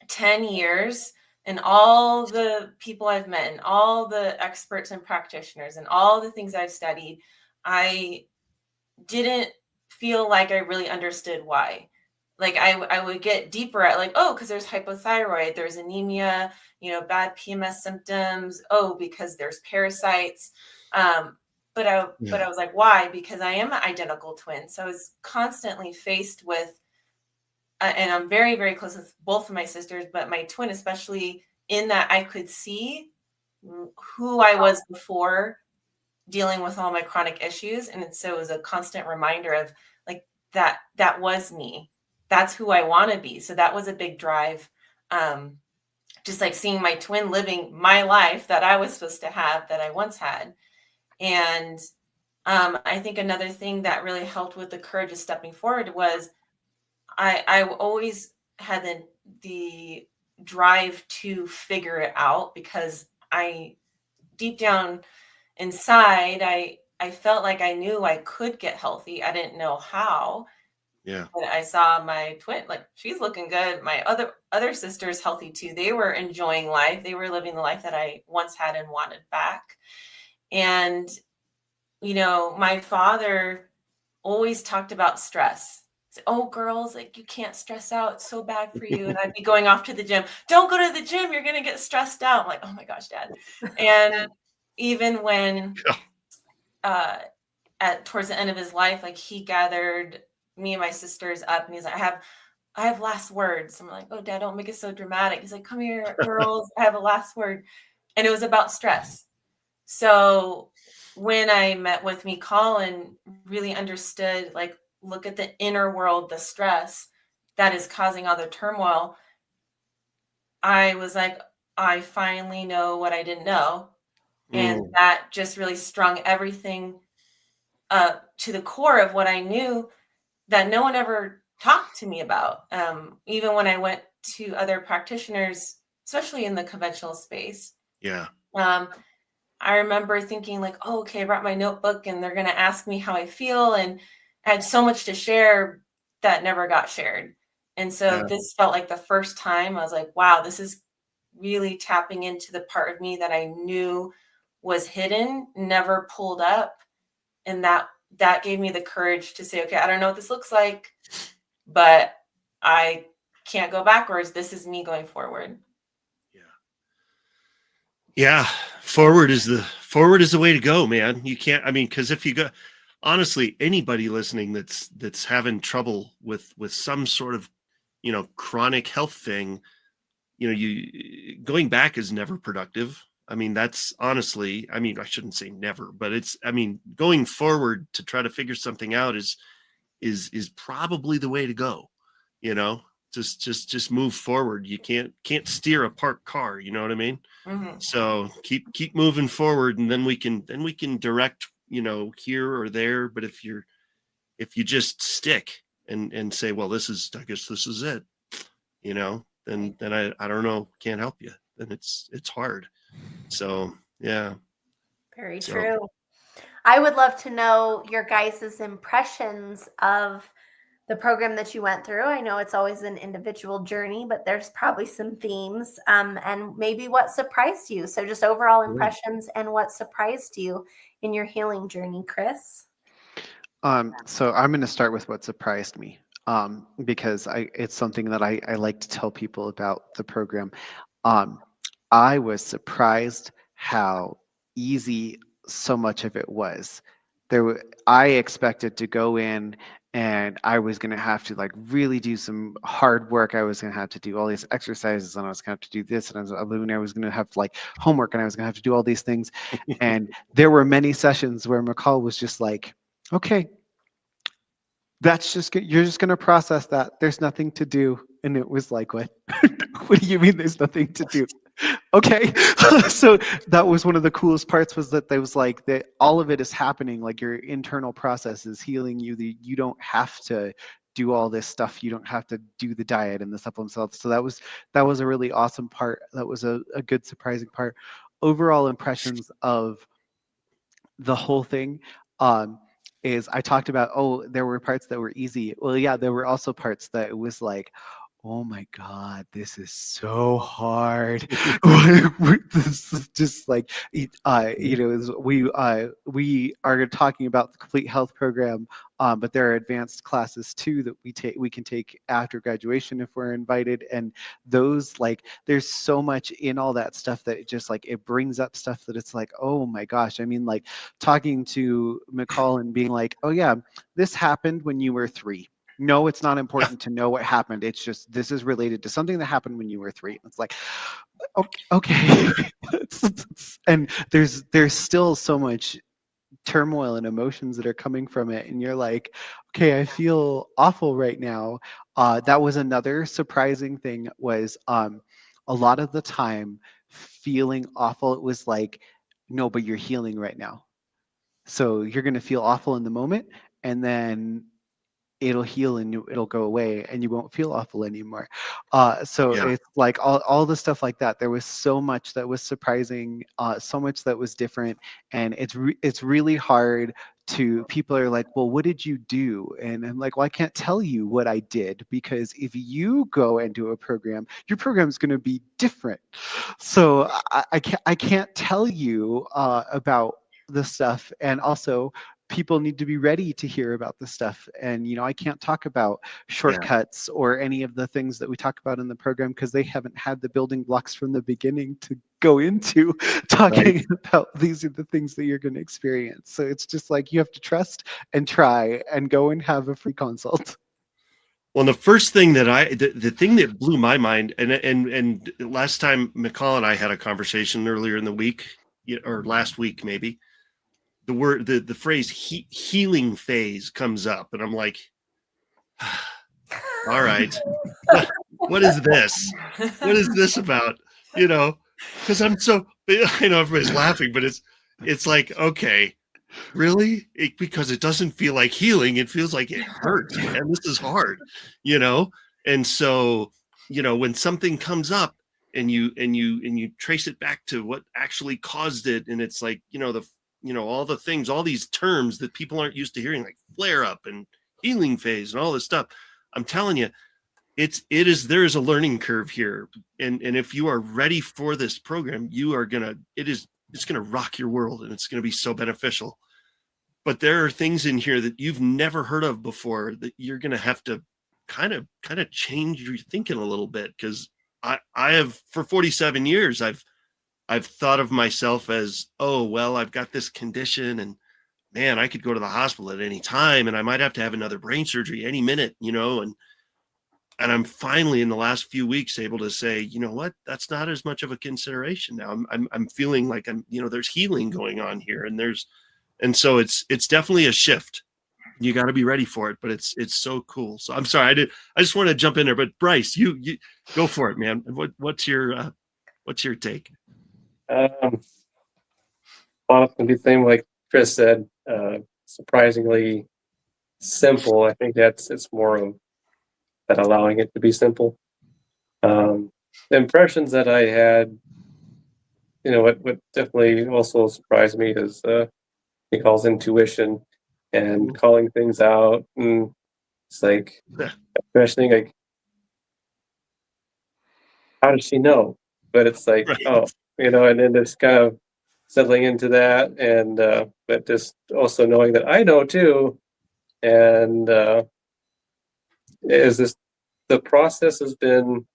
10 years and all the people I've met and all the experts and practitioners and all the things I've studied, I didn't feel like I really understood why. Like, I would get deeper at like, oh, because there's hypothyroid, there's anemia, bad PMS symptoms. Oh, because there's parasites. But I was like, why? Because I am an identical twin. So I was constantly faced with, and I'm very, very close with both of my sisters, but my twin, especially, in that I could see who I was before dealing with all my chronic issues. And so it was a constant reminder of like, that was me. That's who I want to be. So that was a big drive. Just like seeing my twin living my life that I was supposed to have, that I once had. And I think another thing that really helped with the courage of stepping forward was I always had the drive to figure it out, because I, deep down inside, I felt like I knew I could get healthy. I didn't know how. Yeah. But I saw my twin, like, she's looking good. My other sister's healthy too. They were enjoying life. They were living the life that I once had and wanted back. And, my father always talked about stress. Said, oh, girls, like, you can't stress out. It's so bad for you. And I'd be going off to the gym. Don't go to the gym. You're going to get stressed out. I'm like, oh my gosh, Dad. And even when towards the end of his life, like, he gathered me and my sisters up and he's like, I have last words. I'm like, oh, Dad, don't make it so dramatic. He's like, come here, girls, I have a last word. And it was about stress. So when I met with Michal and really understood, like, look at the inner world, the stress that is causing all the turmoil, I was like, I finally know what I didn't know. And that just really strung everything to the core of what I knew that no one ever talked to me about. Even when I went to other practitioners, especially in the conventional space. Yeah. I remember thinking like, oh, okay, I brought my notebook and they're going to ask me how I feel. And I had so much to share that never got shared. And so this felt like the first time I was like, wow, this is really tapping into the part of me that I knew was hidden, never pulled up. And that gave me the courage to say, okay, I don't know what this looks like, but I can't go backwards. This is me going forward. Yeah. Forward is the way to go, man. You can't, I mean, because if you go, honestly, anybody listening that's having trouble with some sort of, chronic health thing, you going back is never productive. I mean, that's honestly, I mean, I shouldn't say never, but going forward to try to figure something out is probably the way to go. Just move forward. You can't steer a parked car. You know what I mean? Mm-hmm. So keep moving forward, and then we can direct, here or there. But if you just stick and say, well, I guess this is it, then I don't know, can't help you. Then it's hard. So, yeah. Very true. I would love to know your guys' impressions of the program that you went through. I know it's always an individual journey, but there's probably some themes, and maybe what surprised you. So just overall impressions and what surprised you in your healing journey, Kris. So I'm going to start with what surprised me, because it's something that I like to tell people about the program. I was surprised how easy so much of it was. I expected to go in and I was going to have to like really do some hard work. I was going to have to do all these exercises, and I was going to have to do this, and I was going to have like homework, and I was going to have to do all these things. And there were many sessions where Michal was just like, okay, that's just good. You're just going to process that. There's nothing to do. And it was like, what? What do you mean there's nothing to do? Okay. So that was one of the coolest parts, was that there was like that all of it is happening. Like your internal process is healing you. You don't have to do all this stuff. You don't have to do the diet and the supplements. So that was a really awesome part. That was a good surprising part. Overall impressions of the whole thing, is I talked about, there were parts that were easy. Well, yeah, there were also parts that it was like, oh my God, this is so hard. This is just like, we are talking about the complete health program, but there are advanced classes too that we can take after graduation if we're invited. And those, like, there's so much in all that stuff that it just like, it brings up stuff that it's like, oh my gosh. I mean, like talking to Michal and being like, oh yeah, this happened when you were 3. No, it's not important to know what happened. It's just, this is related to something that happened when you were 3. It's like, okay. And there's still so much turmoil and emotions that are coming from it. And you're like, okay, I feel awful right now. That was another surprising thing, was a lot of the time feeling awful. It was like, no, but you're healing right now. So you're going to feel awful in the moment, and it'll heal and it'll go away and you won't feel awful anymore. It's like all the stuff like that. There was so much that was surprising, so much that was different. And it's really hard to, people are like, well, what did you do? And I'm like, well, I can't tell you what I did, because if you go into a program, your program is going to be different. So I can't tell you about the stuff. And also, people need to be ready to hear about this stuff. And, I can't talk about shortcuts or any of the things that we talk about in the program, because they haven't had the building blocks from the beginning to go into talking about these are the things that you're going to experience. So it's just like, you have to trust and try and go and have a free consult. Well, the first thing that the thing that blew my mind, and last time Michal and I had a conversation earlier in the week, or last week maybe, the phrase healing phase comes up, and I'm like, all right, what is this? What is this about? Because I'm so, I know everybody's laughing, but it's like, okay, really? Because it doesn't feel like healing. It feels like it hurts, man. This is hard, And so when something comes up and you trace it back to what actually caused it, and it's like, all the things, all these terms that people aren't used to hearing, like flare up and healing phase and all this stuff. I'm telling you, there is a learning curve here. And if you are ready for this program, it's going to rock your world, and it's going to be so beneficial. But there are things in here that you've never heard of before that you're going to have to kind of change your thinking a little bit. Cause I have, for 47 years, I've thought of myself as, oh, well, I've got this condition, and man, I could go to the hospital at any time, and I might have to have another brain surgery any minute, and I'm finally in the last few weeks able to say, you know what, that's not as much of a consideration now. I'm feeling like there's healing going on here, and so it's definitely a shift. You got to be ready for it, but it's so cool. So I'm sorry, I just want to jump in there, but Bryce, you go for it, man. What's your take? Well, it's gonna be the same like Kris said. Surprisingly simple. I think it's more of that, allowing it to be simple. The impressions that I had, what definitely also surprised me is he calls intuition and calling things out, and it's like questioning, like, how does she know? But it's like, Right. oh, and then just kind of settling into that, and but just also knowing that I know too, and the process has been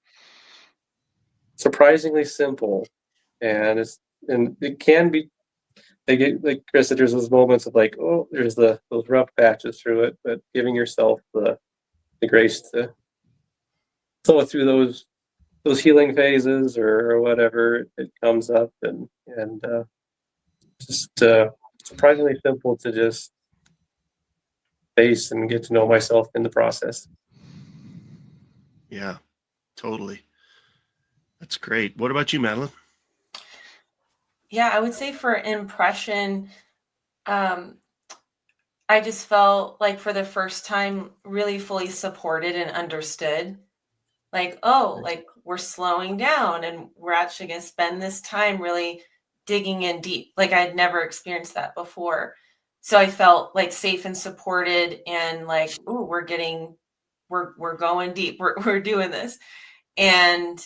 surprisingly simple, and it can be. They get, like Kris said, there's those moments of like, oh, there's those rough patches through it, but giving yourself the grace to flow through those healing phases or whatever it comes up, and just surprisingly simple to just face and get to know myself in the process. Yeah, totally. That's great. What about you, Madeline? Yeah, I would say for impression, I just felt like for the first time really fully supported and understood. Like, oh, like we're slowing down and we're actually going to spend this time really digging in deep. Like I'd never experienced that before. So I felt like safe and supported, and like, ooh, we're going deep. We're doing this. And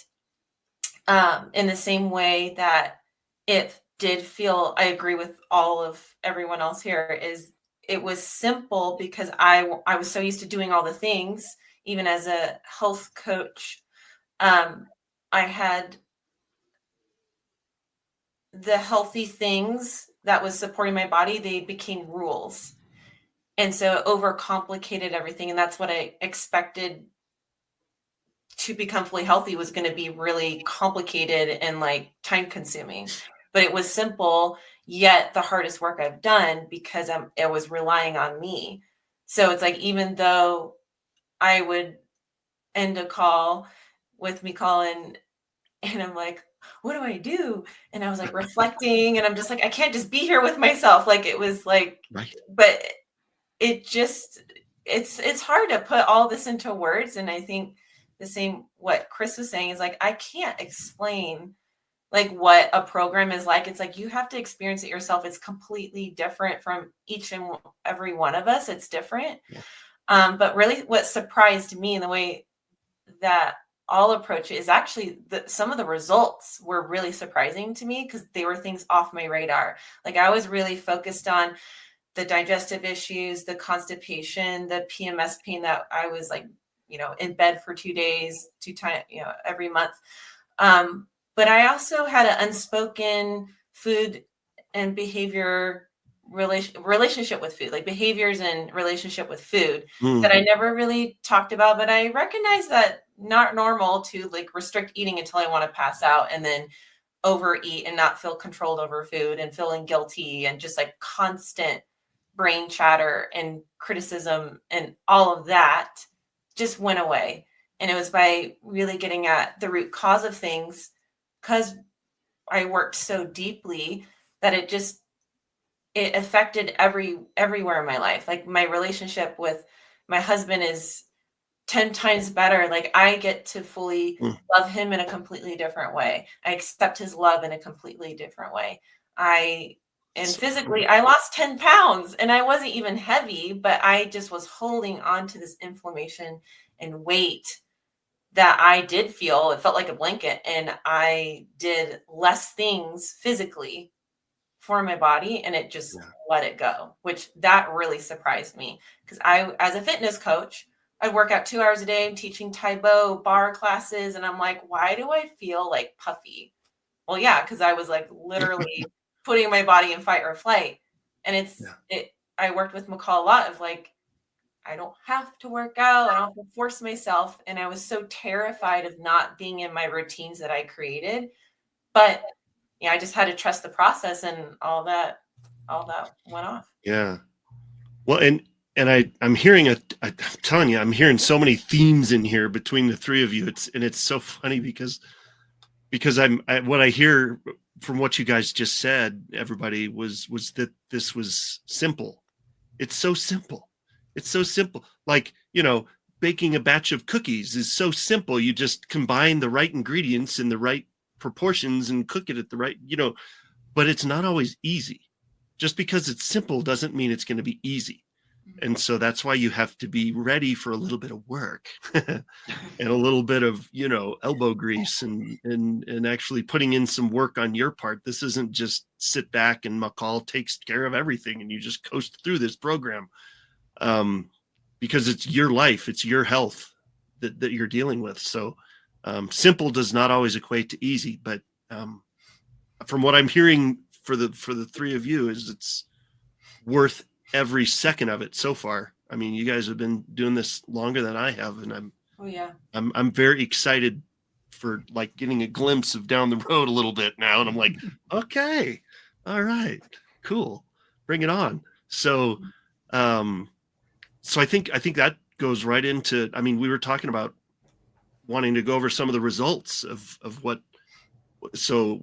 in the same way that it did feel, I agree with all of everyone else here, is it was simple because I was so used to doing all the things. Even as a health coach, I had the healthy things that was supporting my body, they became rules. And so it overcomplicated everything. And that's what I expected to become fully healthy was going to be really complicated and like time consuming. But it was simple, yet the hardest work I've done because it was relying on me. So it's like, even though I would end a call with Michal and I'm like, what do I do? And I was like reflecting, and I'm just like, I can't just be here with myself. Like it was like, Right. But it just, it's hard to put all this into words. And I think the same, what Kris was saying is like, I can't explain like what a program is like. It's like, you have to experience it yourself. It's completely different from each and every one of us. It's different. Yeah. But really what surprised me in the way that I'll approach it is actually some of the results were really surprising to me because they were things off my radar. Like I was really focused on the digestive issues, the constipation, the PMS pain that I was like, in bed for 2 days, 2 times, every month. But I also had an unspoken food and behavior relationship with food, like behaviors and relationship with food that I never really talked about, but I recognize that not normal to like restrict eating until I want to pass out and then overeat and not feel controlled over food and feeling guilty and just like constant brain chatter and criticism and all of that just went away. And it was by really getting at the root cause of things, because I worked so deeply that it affected everywhere in my life. Like my relationship with my husband is 10 times better. Like I get to fully love him in a completely different way. I accept his love in a completely different way. And physically, I lost 10 pounds and I wasn't even heavy, but I just was holding on to this inflammation and weight that I did feel. It felt like a blanket, and I did less things physically for my body, and it just let it go, which that really surprised me. Because I, as a fitness coach, I'd work out 2 hours a day teaching Taibo bar classes. And I'm like, why do I feel like puffy? Well, yeah, because I was like literally putting my body in fight or flight. And I worked with Michal a lot of like, I don't have to work out. I don't have to force myself. And I was so terrified of not being in my routines that I created. But I just had to trust the process, and all that went off. Yeah. Well, and I'm hearing I'm telling you, I'm hearing so many themes in here between the three of you. It's so funny because what I hear from what you guys just said, everybody, was that this was simple. It's so simple. It's so simple. Like, baking a batch of cookies is so simple. You just combine the right ingredients in the right proportions and cook it at the right, but it's not always easy. Just because it's simple doesn't mean it's going to be easy. And so that's why you have to be ready for a little bit of work and a little bit of, elbow grease and actually putting in some work on your part. This isn't just sit back and Michal takes care of everything and you just coast through this program. Because it's your life, it's your health that you're dealing with. So simple does not always equate to easy, but from what I'm hearing for the three of you is it's worth every second of it so far. I mean, you guys have been doing this longer than I have, and I'm very excited for like getting a glimpse of down the road a little bit now. And I'm like, okay, all right, cool, bring it on. So, so I think that goes right into, I mean, we were talking about wanting to go over some of the results of what, so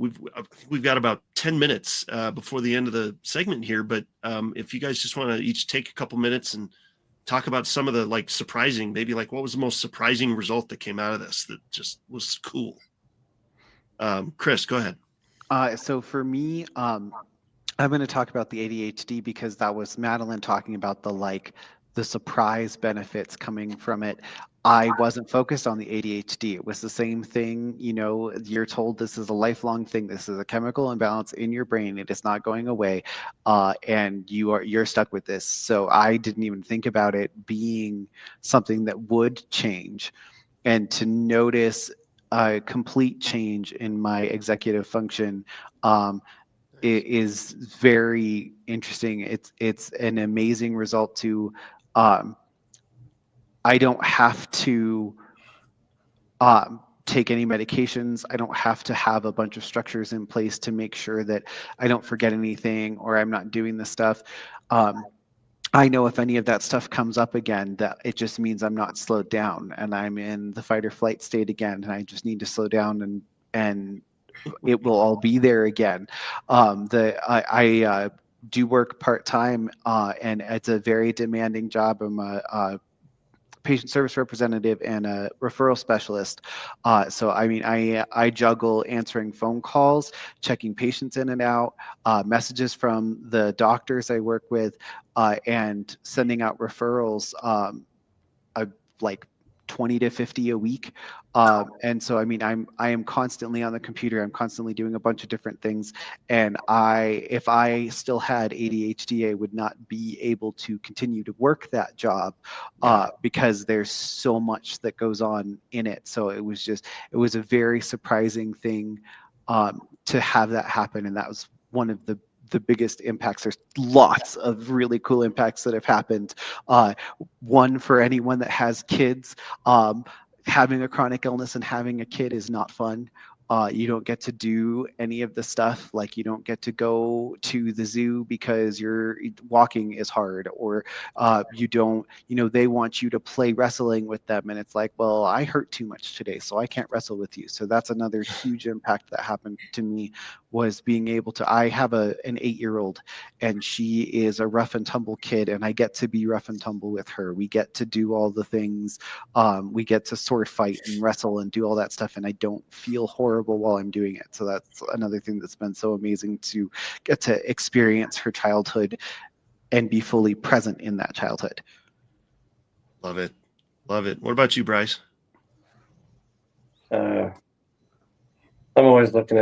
we've got about 10 minutes before the end of the segment here, but if you guys just want to each take a couple minutes and talk about some of the like surprising, maybe like what was the most surprising result that came out of this that just was cool. Kris, go ahead. So for me, I'm going to talk about the ADHD because that was Madeline talking about the surprise benefits coming from it. I wasn't focused on the ADHD. It was the same thing, you're told this is a lifelong thing. This is a chemical imbalance in your brain. It is not going away. And you're stuck with this. So I didn't even think about it being something that would change. And to notice a complete change in my executive function, it is very interesting. It's an amazing result to, I don't have to take any medications. I don't have to have a bunch of structures in place to make sure that I don't forget anything or I'm not doing this stuff. I know if any of that stuff comes up again, that it just means I'm not slowed down and I'm in the fight or flight state again, and I just need to slow down and it will all be there again. I do work part-time and it's a very demanding job. I'm a patient service representative and a referral specialist. So I mean, I juggle answering phone calls, checking patients in and out, messages from the doctors I work with, and sending out referrals, like 20 to 50 a week. And so, I mean, I am constantly on the computer. I'm constantly doing a bunch of different things. And if I still had ADHD, I would not be able to continue to work that job because there's so much that goes on in it. So it was a very surprising thing to have that happen. And that was one of the biggest impacts. There's lots of really cool impacts that have happened. One for anyone that has kids, having a chronic illness and having a kid is not fun. You don't get to do any of the stuff, like you don't get to go to the zoo because your walking is hard, or you don't, they want you to play wrestling with them. And it's like, well, I hurt too much today, so I can't wrestle with you. So that's another huge impact that happened to me was being able to, I have an 8-year-old, and she is a rough and tumble kid, and I get to be rough and tumble with her. We get to do all the things. We get to sword fight and wrestle and do all that stuff, and I don't feel horrible while I'm doing it. So that's another thing that's been so amazing, to get to experience her childhood and be fully present in that childhood. Love it. Love it. What about you, Bryce? I'm always looking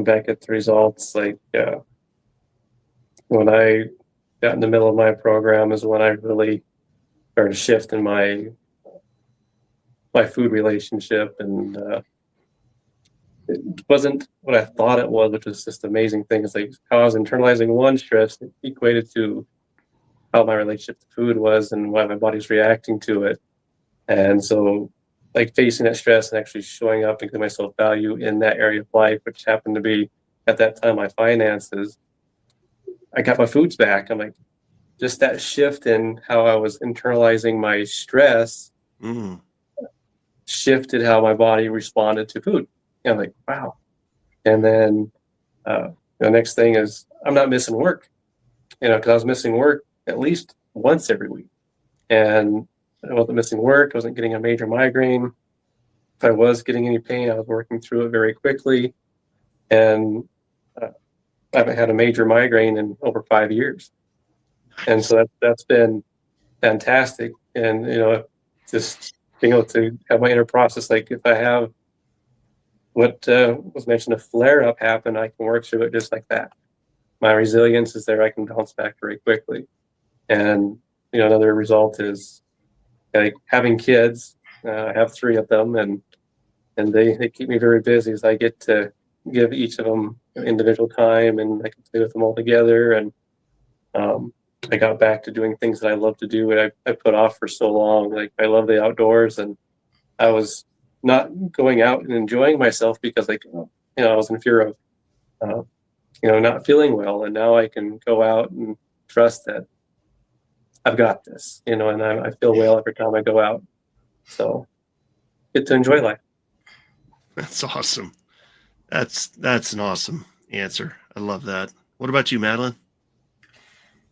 back at the results. Like when I got in the middle of my program is when I really started shifting my food relationship, and it wasn't what I thought it was, which was just amazing things. Like how I was internalizing one stress equated to how my relationship to food was and why my body's reacting to it. And so, like, facing that stress and actually showing up and giving myself value in that area of life, which happened to be at that time my finances, I got my foods back. I'm like, just that shift in how I was internalizing my stress shifted how my body responded to food. And I'm like, wow. And then the next thing is I'm not missing work, because I was missing work at least once every week. And I wasn't missing work. I wasn't getting a major migraine. If I was getting any pain, I was working through it very quickly. And I haven't had a major migraine in over 5 years. And so that's been fantastic. And, just being able to have my inner process, like if I have what was mentioned, a flare up happen, I can work through it just like that. My resilience is there. I can bounce back very quickly. And, another result is like having kids. I have 3 of them, and they keep me very busy as I get to give each of them individual time, and I can play with them all together. And I got back to doing things that I love to do, and I put off for so long. Like I love the outdoors, and I was not going out and enjoying myself because I was in fear of, not feeling well. And now I can go out and trust that I've got this, and I feel well every time I go out. So get to enjoy life. That's awesome. That's an awesome answer. I love that. What about you, Madeline?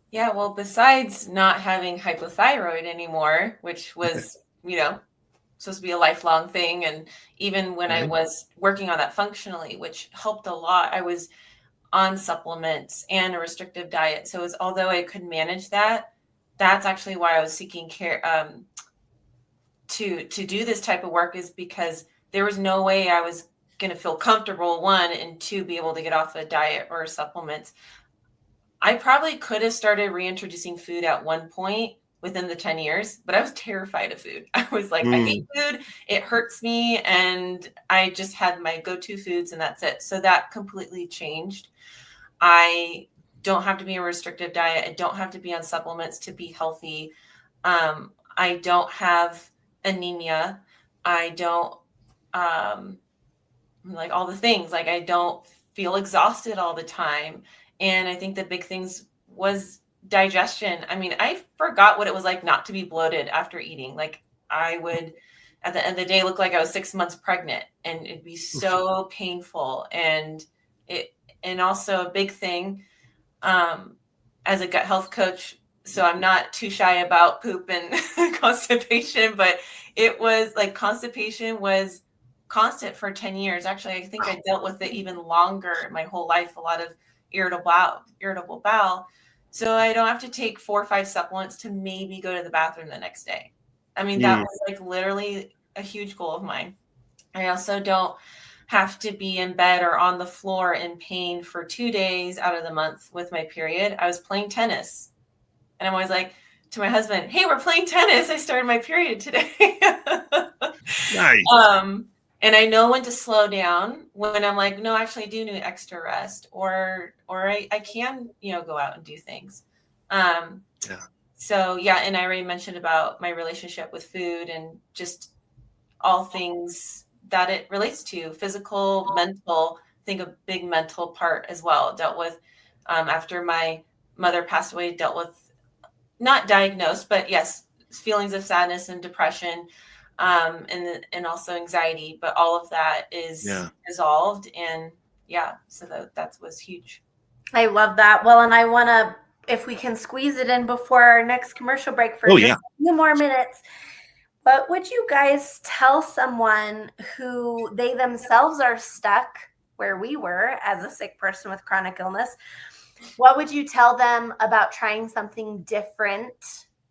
Yeah, well, besides not having hypothyroid anymore, which was, supposed to be a lifelong thing. And even when I was working on that functionally, which helped a lot, I was on supplements and a restrictive diet. So although I could manage that, that's actually why I was seeking care to do this type of work, is because there was no way I was going to feel comfortable, 1, and 2, be able to get off a diet or supplements. I probably could have started reintroducing food at one point within the 10 years, but I was terrified of food. I was like, I hate food. It hurts me. And I just had my go-to foods, and that's it. So that completely changed. I don't have to be a restrictive diet. I don't have to be on supplements to be healthy. I don't have anemia. I don't like all the things. Like I don't feel exhausted all the time. And I think the big things was digestion. I mean, I forgot what it was like not to be bloated after eating. Like I would, at the end of the day, look like I was 6 months pregnant, and it'd be so painful. And also a big thing, as a gut health coach. So I'm not too shy about poop and constipation, but it was like constipation was constant for 10 years. Actually, I think I dealt with it even longer my whole life, a lot of irritable bowel. So I don't have to take 4 or 5 supplements to maybe go to the bathroom the next day. I mean, that was like literally a huge goal of mine. I also don't have to be in bed or on the floor in pain for 2 days out of the month with my period. I was playing tennis, and I'm always like to my husband, hey, we're playing tennis. I started my period today. Nice. And I know when to slow down when I'm like, no, actually I do need extra rest, or I can, go out and do things. So yeah. And I already mentioned about my relationship with food and just all things that it relates to, physical, mental. I think a big mental part as well. Dealt with, after my mother passed away, dealt with, not diagnosed, but yes, feelings of sadness and depression. And also anxiety, but all of that is resolved. And yeah, so that was huge. I love that. Well, and I want to, if we can squeeze it in before our next commercial break for just a few more minutes, but would you guys tell someone who they themselves are stuck where we were as a sick person with chronic illness? What would you tell them about trying something different,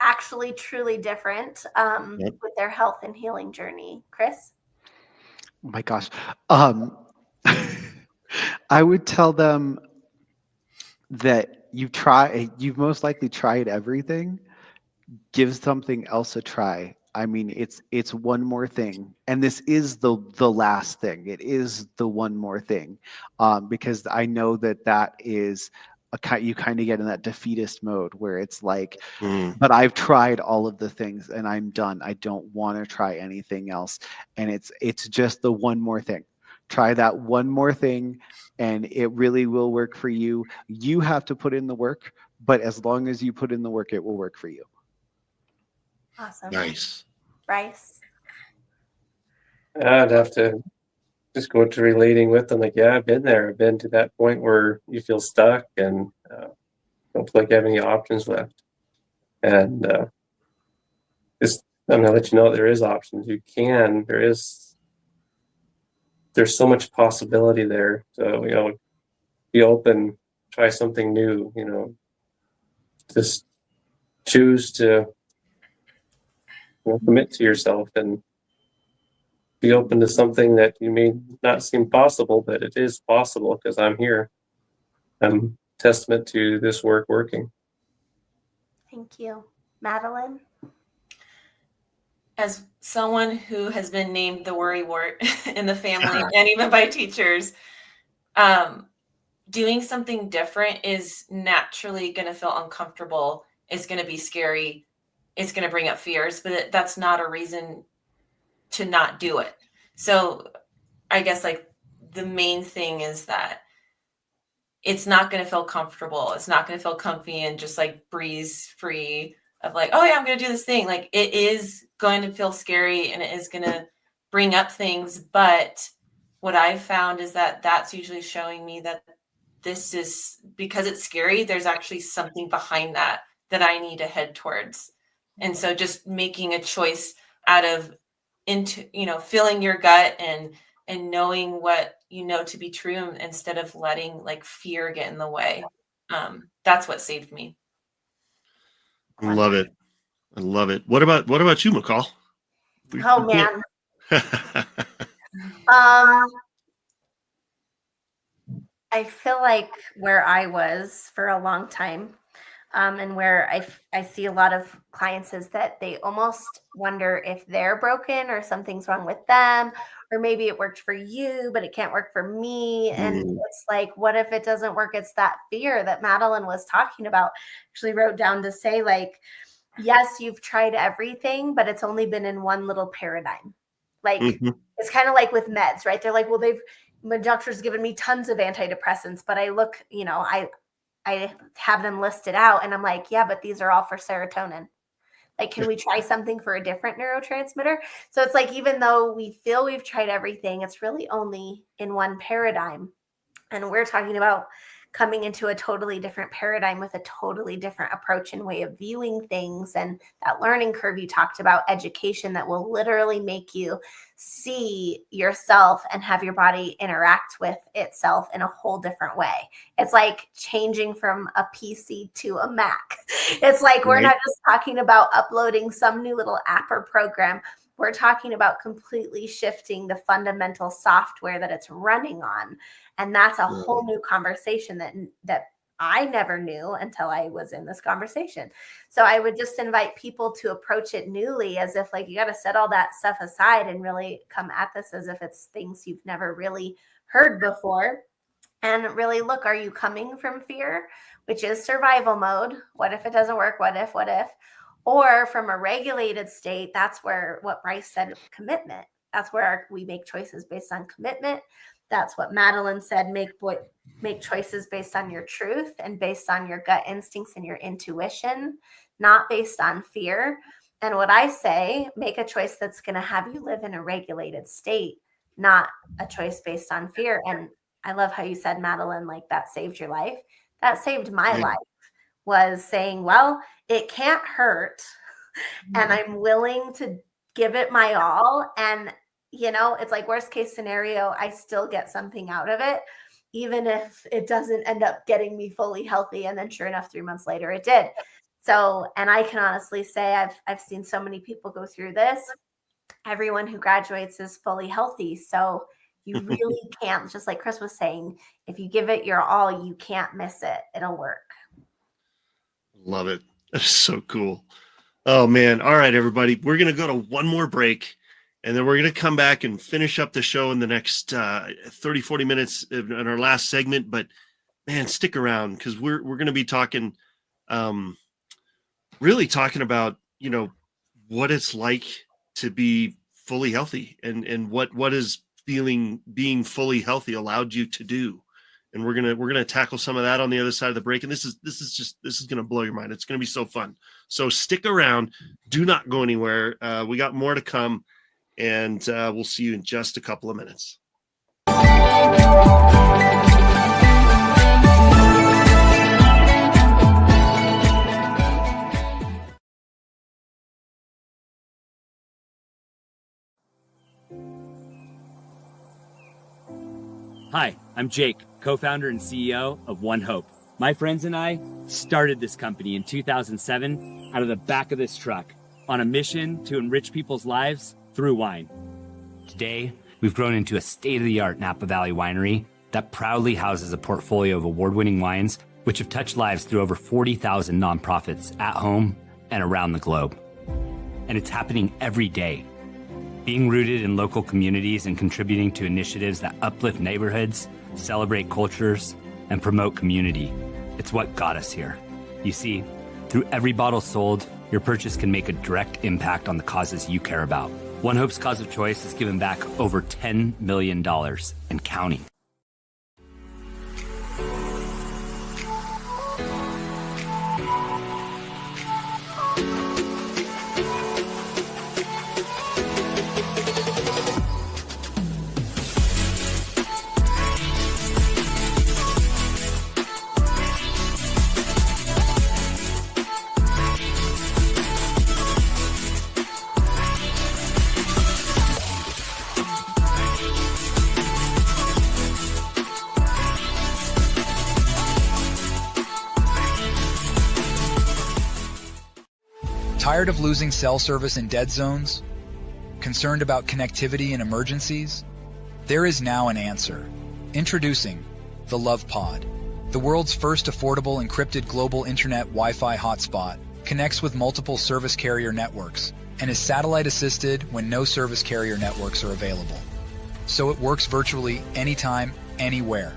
actually truly different, with their health and healing journey? Kris? Oh my gosh. I would tell them that you've most likely tried everything. Give something else a try. I mean, it's one more thing, and this is the last thing. It is the one more thing, because I know that is you kind of get in that defeatist mode where it's like, but I've tried all of the things and I'm done. I don't want to try anything else, and it's just the one more thing. Try that one more thing, and it really will work for you. You have to put in the work, but as long as you put in the work, it will work for you. Awesome. Nice. Bryce? I'd have to just go to relating with them. Like, yeah, I've been there. I've been to that point where you feel stuck and don't feel like you have any options left. And just, I'm gonna let you know there is options. There's so much possibility there. So, be open, try something new, just choose to commit to yourself and be open to something that you may not seem possible, but it is possible because I'm here. I'm testament to this work working. Thank you. Madeline? As someone who has been named the worry wart in the family and even by teachers, doing something different is naturally going to feel uncomfortable. It's going to be scary. It's going to bring up fears, but that's not a reason to not do it. So I guess like the main thing is that it's not going to feel comfortable. It's not going to feel comfy and just like breeze free of like, oh yeah, I'm going to do this thing. Like it is going to feel scary and it is going to bring up things. But what I've found is that that's usually showing me that this is, because it's scary, there's actually something behind that I need to head towards. And so just making a choice out of feeling your gut and knowing what you know to be true instead of letting like fear get in the way. That's what saved me. I love it. I love it. What about you, Michal? Oh man. I feel like where I was for a long time, and where I see a lot of clients is that they almost wonder if they're broken or something's wrong with them, or maybe it worked for you, but it can't work for me. And it's like, what if it doesn't work? It's that fear that Madeline was talking about. Actually wrote down to say like, yes, you've tried everything, but it's only been in one little paradigm. Like it's kind of like with meds, right? They're like, well, my doctor's given me tons of antidepressants, but I look, I have them listed out and I'm like, yeah, but these are all for serotonin. Like, can we try something for a different neurotransmitter? So it's like, even though we feel we've tried everything, it's really only in one paradigm. And we're talking about coming into a totally different paradigm with a totally different approach and way of viewing things. And that learning curve you talked about, education that will literally make you see yourself and have your body interact with itself in a whole different way. It's like changing from a PC to a Mac. It's like we're not just talking about uploading some new little app or program. We're talking about completely shifting the fundamental software that it's running on. And that's a whole new conversation that I never knew until I was in this conversation. So I would just invite people to approach it newly, as if like you got to set all that stuff aside and really come at this as if it's things you've never really heard before. And really look, are you coming from fear, which is survival mode? What if it doesn't work? What if? Or from a regulated state, that's where what Bryce said, commitment. That's where we make choices based on commitment. That's what Madeline said, make choices based on your truth and based on your gut instincts and your intuition, not based on fear. And what I say, make a choice that's going to have you live in a regulated state, not a choice based on fear. And I love how you said, Madeline, like that saved your life. That saved my Yeah. life, was saying, well, it can't hurt and I'm willing to give it my all. And, it's like worst case scenario, I still get something out of it, even if it doesn't end up getting me fully healthy. And then sure enough, 3 months later, it did. So, and I can honestly say I've seen so many people go through this. Everyone who graduates is fully healthy. So you really can't, just like Kris was saying, if you give it your all, you can't miss it. It'll work. Love it. That's so cool. Oh man. All right, everybody. We're going to go to one more break, and then we're going to come back and finish up the show in the next 30, 40 minutes in our last segment. But man, stick around, because we're going to be talking, really talking about, what it's like to be fully healthy, and what is being fully healthy allowed you to do. And we're gonna tackle some of that on the other side of the break. And this is gonna blow your mind. It's gonna be so fun. So stick around. Do not go anywhere. We got more to come, and we'll see you in just a couple of minutes. Hi, I'm Jake, co-founder and CEO of One Hope. My friends and I started this company in 2007 out of the back of this truck on a mission to enrich people's lives through wine. Today, we've grown into a state-of-the-art Napa Valley winery that proudly houses a portfolio of award-winning wines which have touched lives through over 40,000 nonprofits at home and around the globe. And it's happening every day. Being rooted in local communities and contributing to initiatives that uplift neighborhoods, celebrate cultures, and promote community. It's what got us here. You see, through every bottle sold, your purchase can make a direct impact on the causes you care about. One Hope's cause of choice has given back over $10 million and counting. Tired of losing cell service in dead zones? Concerned about connectivity in emergencies? There is now an answer. Introducing the Love Pod. The world's first affordable encrypted global internet Wi-Fi hotspot connects with multiple service carrier networks and is satellite assisted when no service carrier networks are available. So it works virtually anytime, anywhere.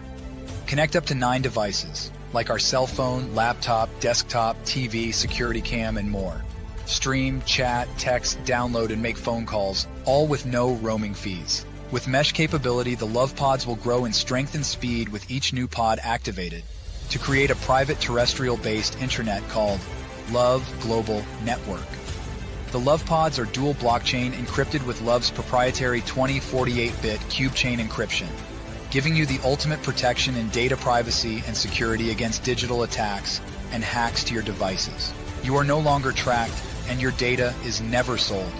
Connect up to 9 devices, like our cell phone, laptop, desktop, TV, security cam, and more. Stream, chat, text, download, and make phone calls, all with no roaming fees. With mesh capability, the Love Pods will grow in strength and speed with each new pod activated to create a private terrestrial-based intranet called Love Global Network. The Love Pods are dual blockchain encrypted with Love's proprietary 2048-bit cube chain encryption, giving you the ultimate protection in data privacy and security against digital attacks and hacks to your devices. You are no longer tracked, and your data is never sold.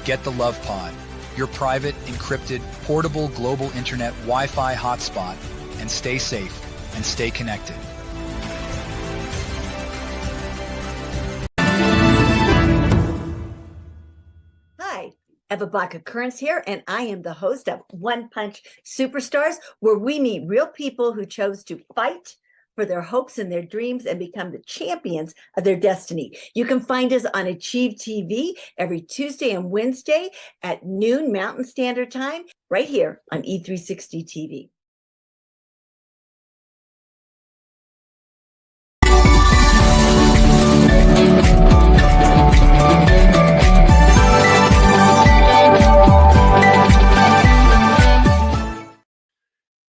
Get the Love Pod, your private, encrypted, portable global internet Wi-Fi hotspot, and stay safe and stay connected. Hi, Eva Black Occurrence here, and I am the host of One Punch Superstars, where we meet real people who chose to fight for their hopes and their dreams and become the champions of their destiny. You can find us on Achieve TV every Tuesday and Wednesday at noon Mountain Standard Time, right here on E360 TV.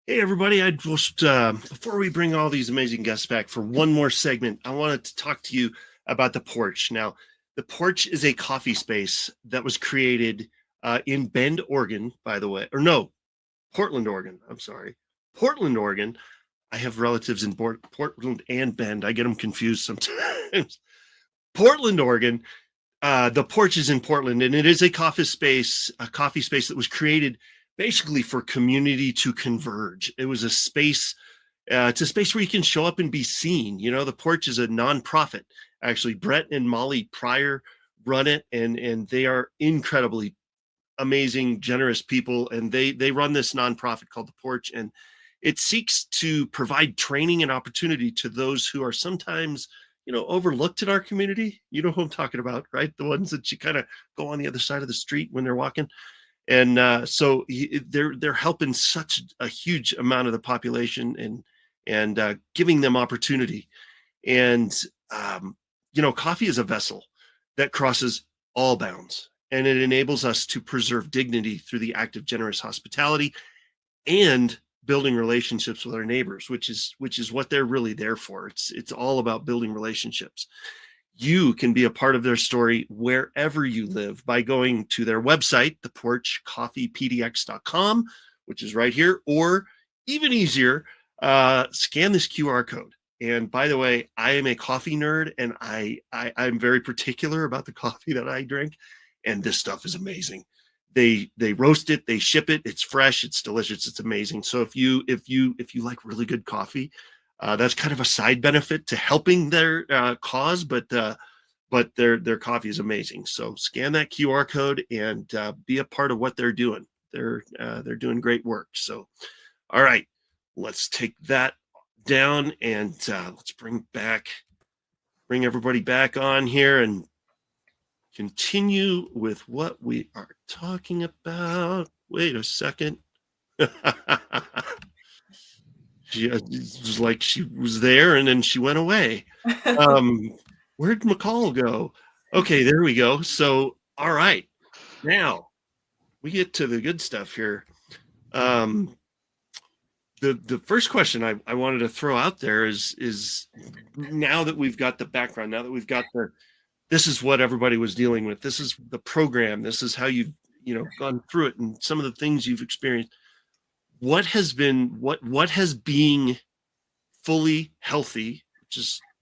Hey, everybody. I just, before we bring all these amazing guests back for one more segment, I wanted to talk to you about the Porch. Now, the Porch is a coffee space that was created in Bend, Oregon, by the way, or no, Portland, Oregon. I'm sorry. Portland, Oregon. I have relatives in Portland and Bend. I get them confused sometimes. Portland, Oregon. The Porch is in Portland, and it is a coffee space that was created basically for community to converge. It was a space. It's a space where you can show up and be seen. The Porch is a nonprofit. Actually, Brett and Molly Pryor run it, and they are incredibly amazing, generous people. And they run this nonprofit called the Porch, and it seeks to provide training and opportunity to those who are sometimes, overlooked in our community. You know who I'm talking about, right? The ones that you kind of go on the other side of the street when they're walking. And so they're helping such a huge amount of the population and giving them opportunity. And, coffee is a vessel that crosses all bounds, and it enables us to preserve dignity through the act of generous hospitality and building relationships with our neighbors, which is what they're really there for. It's all about building relationships. You can be a part of their story wherever you live by going to their website, theporchcoffeepdx.com, which is right here, or even easier, scan this QR code. And by the way, I am a coffee nerd, and I'm very particular about the coffee that I drink, and this stuff is amazing. They roast it, they ship it, it's fresh, it's delicious, it's amazing. So if you like really good coffee, that's kind of a side benefit to helping their cause, but their coffee is amazing. So scan that QR code and be a part of what they're doing. They're doing great work. So, all right, let's take that down and let's bring everybody back on here and continue with what we are talking about. Wait a second. She was like she was there and then she went away. Where'd McCall go? Okay, there we go. So, all right. Now we get to the good stuff here. The first question I wanted to throw out there is now that we've got the background, now that we've got this is what everybody was dealing with. This is the program. This is how you've gone through it, and some of the things you've experienced. What has being fully healthy,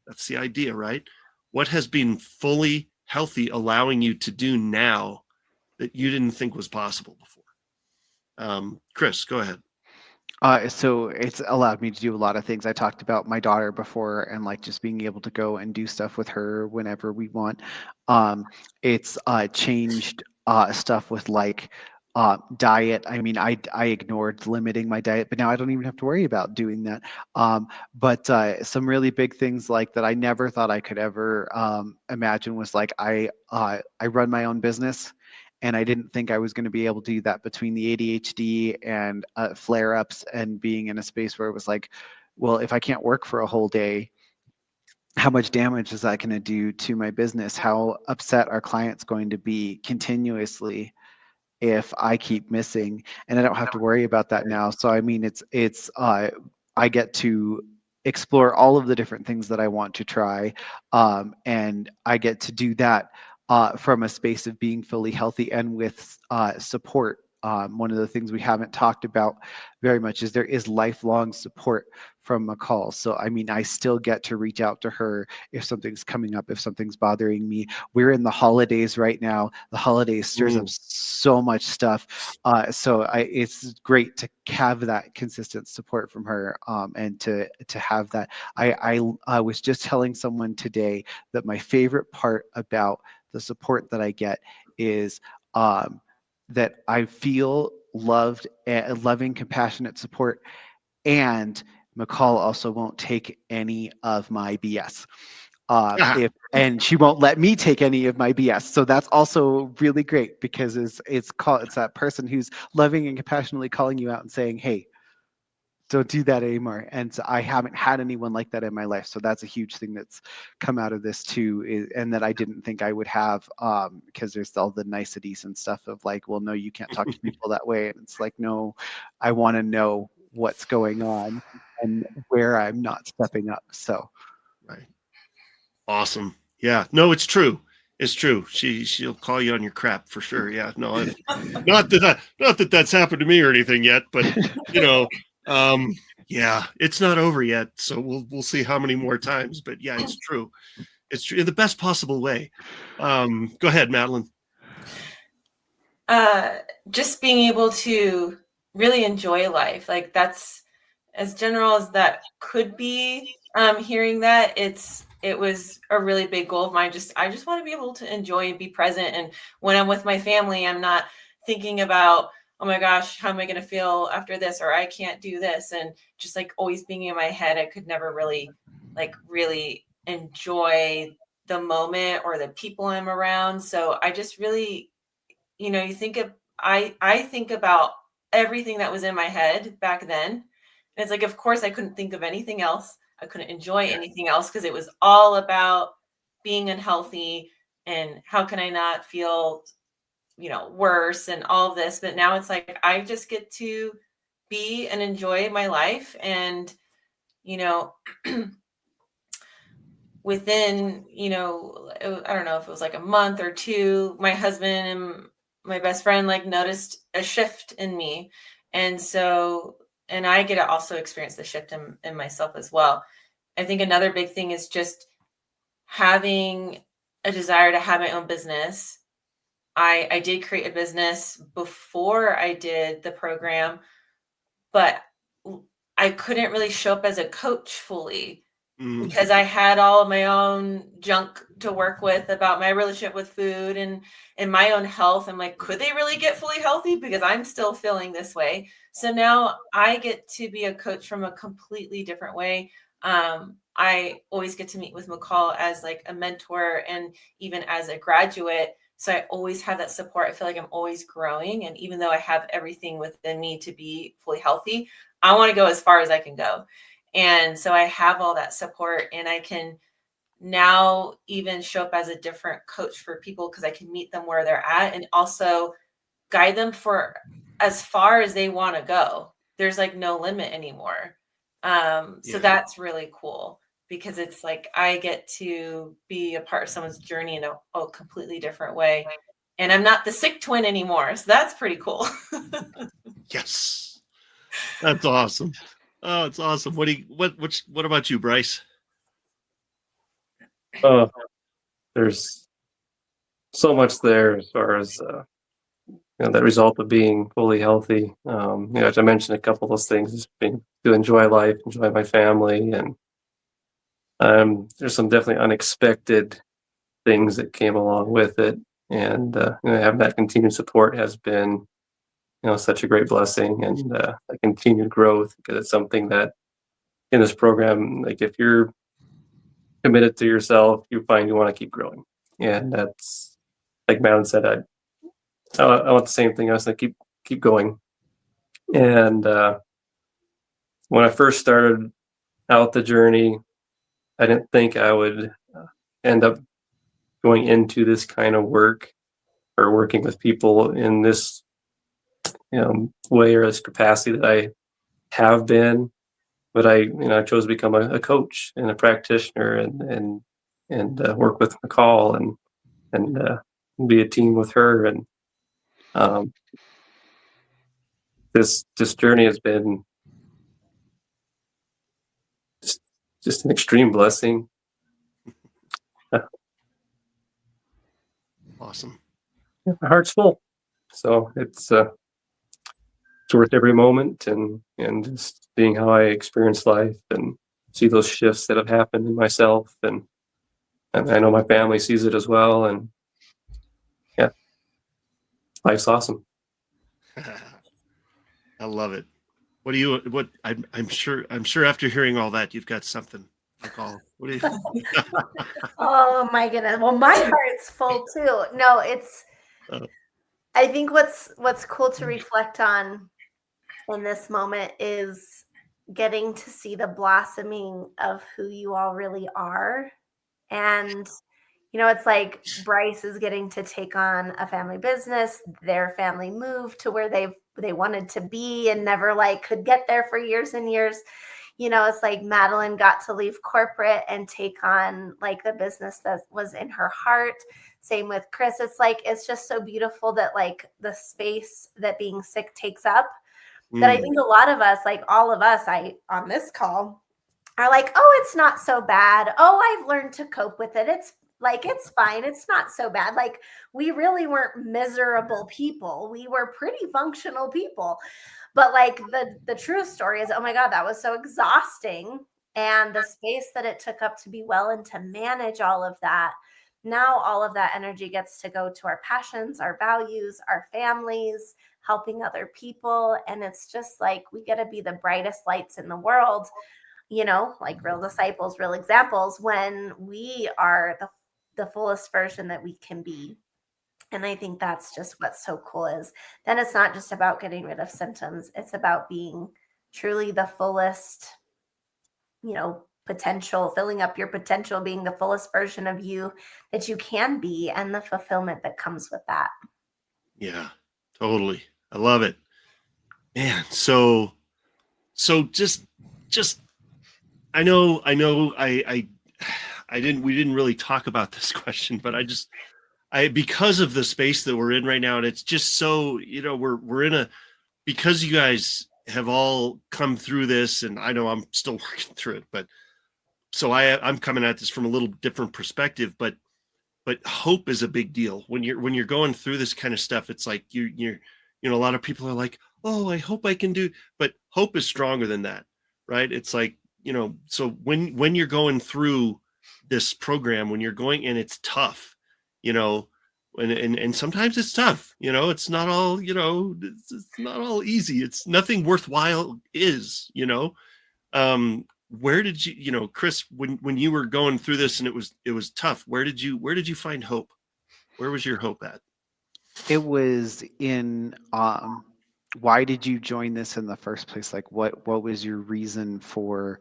that's the idea, right? What has been fully healthy allowing you to do now that you didn't think was possible before? Kris, go ahead. So it's allowed me to do a lot of things. I talked about my daughter before, and like just being able to go and do stuff with her whenever we want. It's changed stuff with like diet. I mean, I ignored limiting my diet, but now I don't even have to worry about doing that. But some really big things like that I never thought I could ever imagine was like I run my own business. And I didn't think I was going to be able to do that between the ADHD and flare-ups and being in a space where it was like, well, if I can't work for a whole day, how much damage is that going to do to my business? How upset are clients going to be continuously if I keep missing? And I don't have to worry about that now. So I mean, I get to explore all of the different things that I want to try, and I get to do that from a space of being fully healthy and with support. One of the things we haven't talked about very much is there is lifelong support from Michal. So, I mean, I still get to reach out to her if something's coming up, if something's bothering me. We're in the holidays right now. The holidays stirs up so much stuff. So it's great to have that consistent support from her, and to have that. I was just telling someone today that my favorite part about the support that I get is that I feel loved, loving, compassionate support, and Michal also won't take any of my BS. And she won't let me take any of my BS. So that's also really great because it's that person who's loving and compassionately calling you out and saying, hey, don't do that anymore. And so I haven't had anyone like that in my life. So that's a huge thing that's come out of this too, and that I didn't think I would have, because there's all the niceties and stuff of like, well, no, you can't talk to people that way. And it's like, no, I want to know what's going on and where I'm not stepping up. So. Right. Awesome. Yeah, no, it's true. It's true. She'll call you on your crap for sure. Yeah, no, not that that's happened to me or anything yet, but Yeah, it's not over yet, so we'll see how many more times. But yeah, it's true. It's true in the best possible way. Go ahead, Madeline. Just being able to really enjoy life. Like that's as general as that could be. Hearing that it was a really big goal of mine. I just want to be able to enjoy and be present. And when I'm with my family, I'm not thinking about, oh my gosh, how am I going to feel after this? Or I can't do this. And just like always being in my head, I could never really enjoy the moment or the people I'm around. So I just really, you think of, I think about everything that was in my head back then. And it's like, of course I couldn't think of anything else. I couldn't enjoy anything else because it was all about being unhealthy and how can I not feel, worse and all of this. But now it's like, I just get to be and enjoy my life. And, within, I don't know if it was like a month or two, my husband and my best friend noticed a shift in me. And so, and I get to also experience the shift in myself as well. I think another big thing is just having a desire to have my own business. I did create a business before I did the program, but I couldn't really show up as a coach fully because I had all of my own junk to work with about my relationship with food and my own health. I'm like, could they really get fully healthy? Because I'm still feeling this way. So now I get to be a coach from a completely different way. I always get to meet with Michal as a mentor and even as a graduate. So I always have that support. I feel like I'm always growing. And even though I have everything within me to be fully healthy, I want to go as far as I can go. And so I have all that support, and I can now even show up as a different coach for people because I can meet them where they're at and also guide them for as far as they want to go. There's no limit anymore. So that's really cool because it's I get to be a part of someone's journey in a completely different way. And I'm not the sick twin anymore. So that's pretty cool. Yes. That's awesome. Oh, it's awesome. What about you, Bryce? There's so much there as far as that result of being fully healthy. As I mentioned, a couple of those things, just being to enjoy life, enjoy my family, and there's some definitely unexpected things that came along with it. And having that continued support has been such a great blessing and a continued growth because it's something that in this program, if you're committed to yourself, you find you want to keep growing. And that's like Madeline said, I want the same thing. I was going to keep going. And when I first started out the journey, I didn't think I would end up going into this kind of work or working with people in this way or this capacity that I have been. But I chose to become a coach and a practitioner and work with Michal and be a team with her. And this journey has been just an extreme blessing. Awesome. My heart's full, so it's worth every moment and just seeing how I experience life and see those shifts that have happened in myself and I know my family sees it as well. And yeah, life's awesome. I love it. I'm sure after hearing all that, you've got something. Michal, what do you? Oh my goodness. Well, my heart's full too. No, I think what's cool to reflect on in this moment is getting to see the blossoming of who you all really are. And it's like Bryce is getting to take on a family business. Their family moved to where they wanted to be and never could get there for years and years. It's like Madeline got to leave corporate and take on the business that was in her heart. Same with Kris. It's just so beautiful that the space that being sick takes up that I think a lot of us, like all of us, on this call are like, oh, it's not so bad. Oh, I've learned to cope with it. It's fine. It's not so bad. Like, we really weren't miserable people. We were pretty functional people. But like the true story is, oh my God, that was so exhausting. And the space that it took up to be well and to manage all of that. Now all of that energy gets to go to our passions, our values, our families, helping other people. And it's just like, we get to be the brightest lights in the world, like real disciples, real examples, when we are the fullest version that we can be. And I think that's just what's so cool is then it's not just about getting rid of symptoms. It's about being truly the fullest, potential, filling up your potential, being the fullest version of you that you can be, and the fulfillment that comes with that. Yeah, totally. I love it, man. So just, I know, we didn't really talk about this question, but because of the space that we're in right now, and it's just so, we're because you guys have all come through this, and I know I'm still working through it, but so I'm coming at this from a little different perspective, but hope is a big deal when you're going through this kind of stuff. It's like you're a lot of people are like, oh, I hope I can do, but hope is stronger than that, right? It's like, so when you're going through this program, when you're going, and it's tough, and sometimes it's tough, it's not all, it's not all easy. It's nothing worthwhile is, where did you, Kris, when you were going through this and it was tough, where did you find hope? Where was your hope at? It was in, why did you join this in the first place? Like, what was your reason for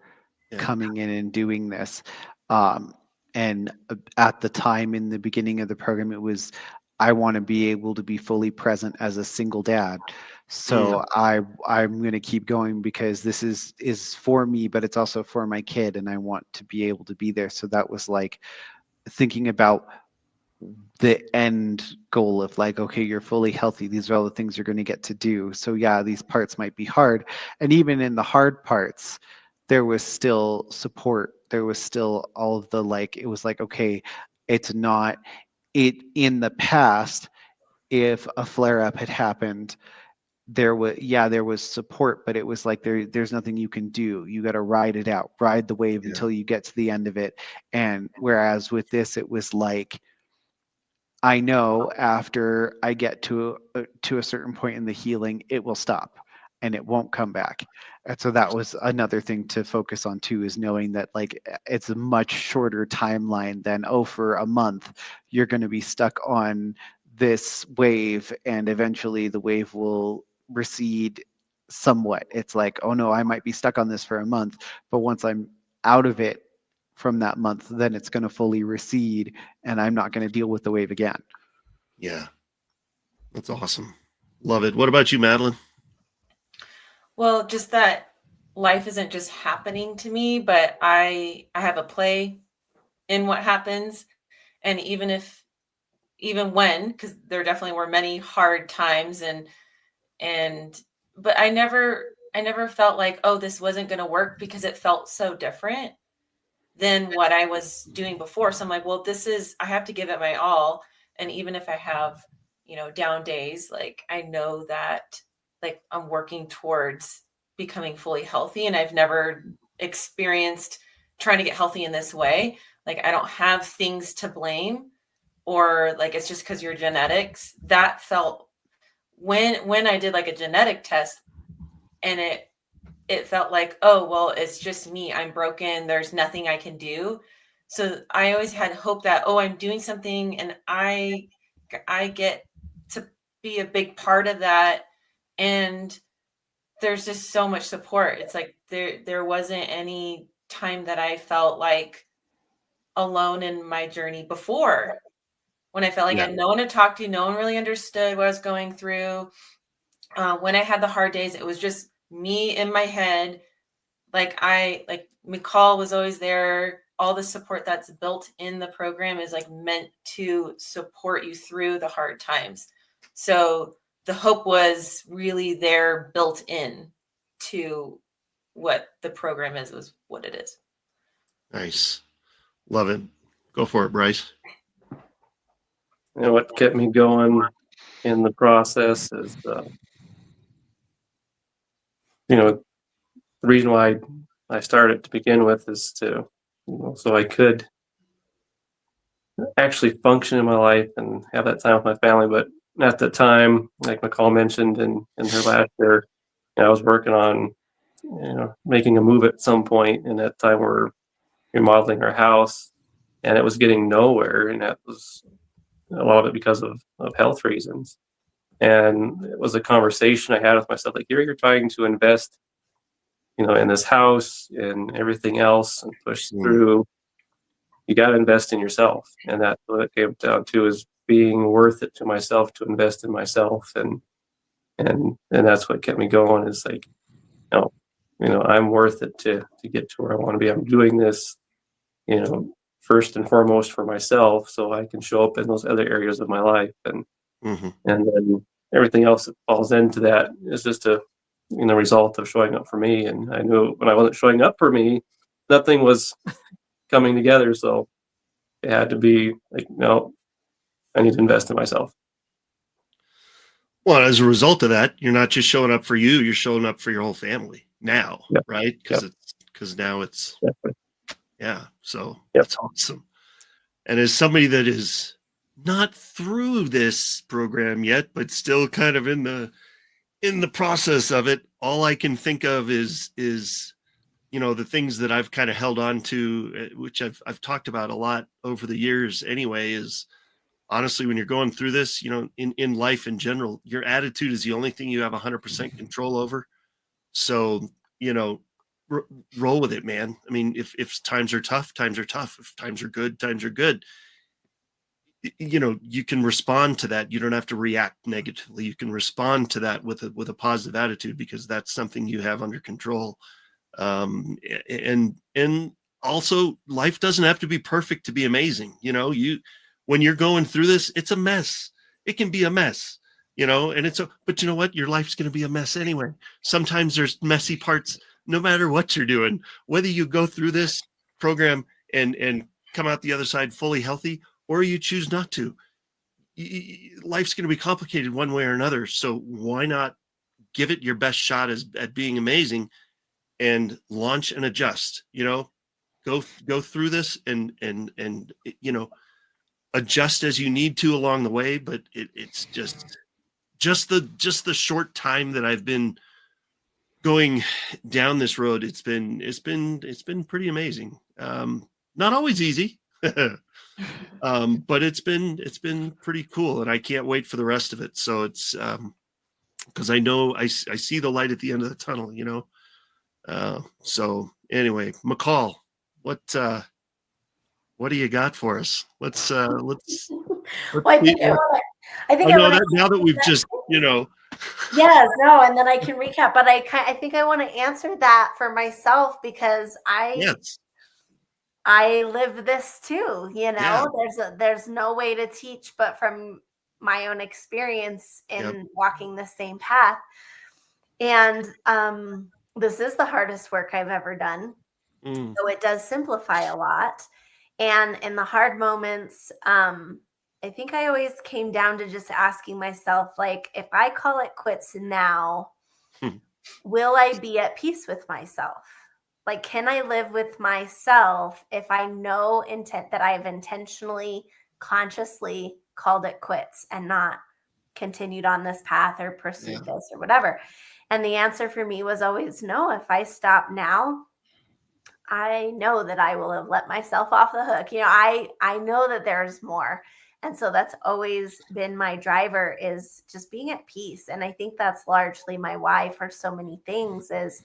coming in and doing this? And at the time, in the beginning of the program, it was, I want to be able to be fully present as a single dad. So I'm going to keep going because this is for me, but it's also for my kid, and I want to be able to be there. So that was like thinking about the end goal of like, okay, you're fully healthy. These are all the things you're going to get to do. So yeah, these parts might be hard. And even in the hard parts, there was still support. There was still all of the, like, it was like, okay, it's not it in the past. If a flare up had happened, there was support, but it was like, there's nothing you can do. You got to ride it out, ride the wave until you get to the end of it. And whereas with this, it was like, I know after I get to a certain point in the healing, it will stop and it won't come back. And so that was another thing to focus on too, is knowing that like it's a much shorter timeline than, oh, for a month, you're going to be stuck on this wave and eventually the wave will recede somewhat. It's like, oh no, I might be stuck on this for a month, but once I'm out of it from that month, then it's going to fully recede and I'm not going to deal with the wave again. Yeah. That's awesome. Love it. What about you, Madeline? Well, just that life isn't just happening to me, but I have a play in what happens. And even when, because there definitely were many hard times but I never felt like, oh, this wasn't going to work, because it felt so different than what I was doing before. So I'm like, well, I have to give it my all. And even if I have, down days, like, I know that, like, I'm working towards becoming fully healthy, and I've never experienced trying to get healthy in this way. Like, I don't have things to blame, or like, it's just because your genetics. That felt when I did like a genetic test, and it felt like, oh, well, it's just me. I'm broken. There's nothing I can do. So I always had hope that, oh, I'm doing something and I get to be a big part of that. And there's just so much support. It's like there wasn't any time that I felt like alone in my journey before, when I felt like I had no one to talk to. No one really understood what I was going through. When I had the hard days, it was just me in my head. Like Michal was always there. All the support that's built in the program is like meant to support you through the hard times. So the hope was really there, built in to what the program is, was what it is. Nice. Love it. Go for it, Bryce. What kept me going in the process is, the reason why I started to begin with is to, so I could actually function in my life and have that time with my family. But at the time, like Michal mentioned in her last year, I was working on, making a move at some point. And at the time we're remodeling our house, and it was getting nowhere. And that was a lot of it because of health reasons. And it was a conversation I had with myself, like, you're trying to invest, in this house and everything else and push through. You got to invest in yourself. And that's what it came down to, is being worth it to myself to invest in myself. And that's what kept me going, is like, I'm worth it to get to where I want to be. I'm doing this, first and foremost for myself, so I can show up in those other areas of my life. And then everything else that falls into that is just a, result of showing up for me. And I knew when I wasn't showing up for me, nothing was coming together. So it had to be like, no, I need to invest in myself. Well, as a result of that, you're not just showing up for you, you're showing up for your whole family now, right? Because now it's, so that's awesome. And as somebody that is not through this program yet, but still kind of in the process of it, all I can think of is the things that I've kind of held on to, which I've talked about a lot over the years anyway, is honestly, when you're going through this, in life in general, your attitude is the only thing you have 100% control over. So, roll with it, man. I mean, if times are tough, times are tough. If times are good, times are good. You can respond to that. You don't have to react negatively. You can respond to that with a positive attitude, because that's something you have under control. And also, life doesn't have to be perfect to be amazing. When you're going through this, it's a mess. It can be a mess, but you know what? Your life's going to be a mess anyway. Sometimes there's messy parts, no matter what you're doing, whether you go through this program and come out the other side fully healthy, or you choose not to. Life's going to be complicated one way or another. So why not give it your best shot at being amazing, and launch and adjust, go through this and adjust as you need to along the way. But it's just the short time that I've been going down this road. It's been pretty amazing. Not always easy, but it's been pretty cool, and I can't wait for the rest of it. So it's because I know I see the light at the end of the tunnel, so anyway, Michal, what do you got for us? Let's well, I think I want to now that we've just yes, no, and then I can recap, but I think I want to answer that for myself, because I live this too. There's no way to teach but from my own experience in walking the same path. And this is the hardest work I've ever done. So it does simplify a lot. And in the hard moments, I think I always came down to just asking myself, like, if I call it quits now, will I be at peace with myself? Like, can I live with myself if I know that I've intentionally, consciously called it quits and not continued on this path or pursued this or whatever? And the answer for me was always no. If I stop now, I know that I will have let myself off the hook. I know that there's more. And so that's always been my driver, is just being at peace. And I think that's largely my why for so many things, is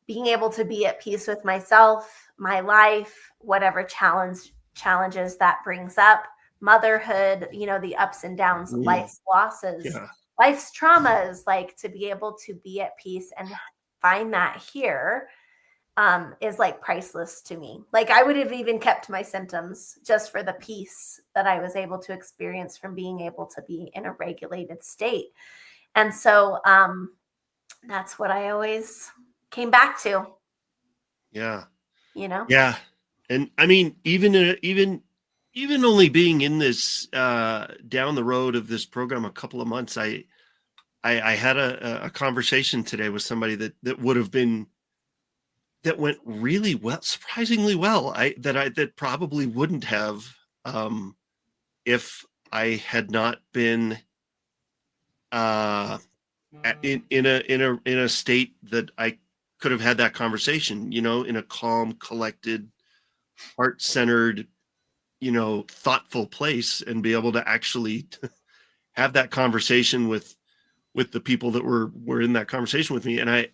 being able to be at peace with myself, my life, whatever challenges that brings up, motherhood, the ups and downs, life's losses, life's traumas, like, to be able to be at peace and find that here is like priceless to me. Like, I would have even kept my symptoms just for the peace that I was able to experience from being able to be in a regulated state. And so that's what I always came back to. Yeah. You know? Yeah. And I mean, even only being in this down the road of this program a couple of months, I had a conversation today with somebody that would have been, that went really well, surprisingly well. That probably wouldn't have if I had not been in a state that I could have had that conversation, in a calm, collected, heart-centered, thoughtful place, and be able to actually have that conversation with the people that were in that conversation with me. And I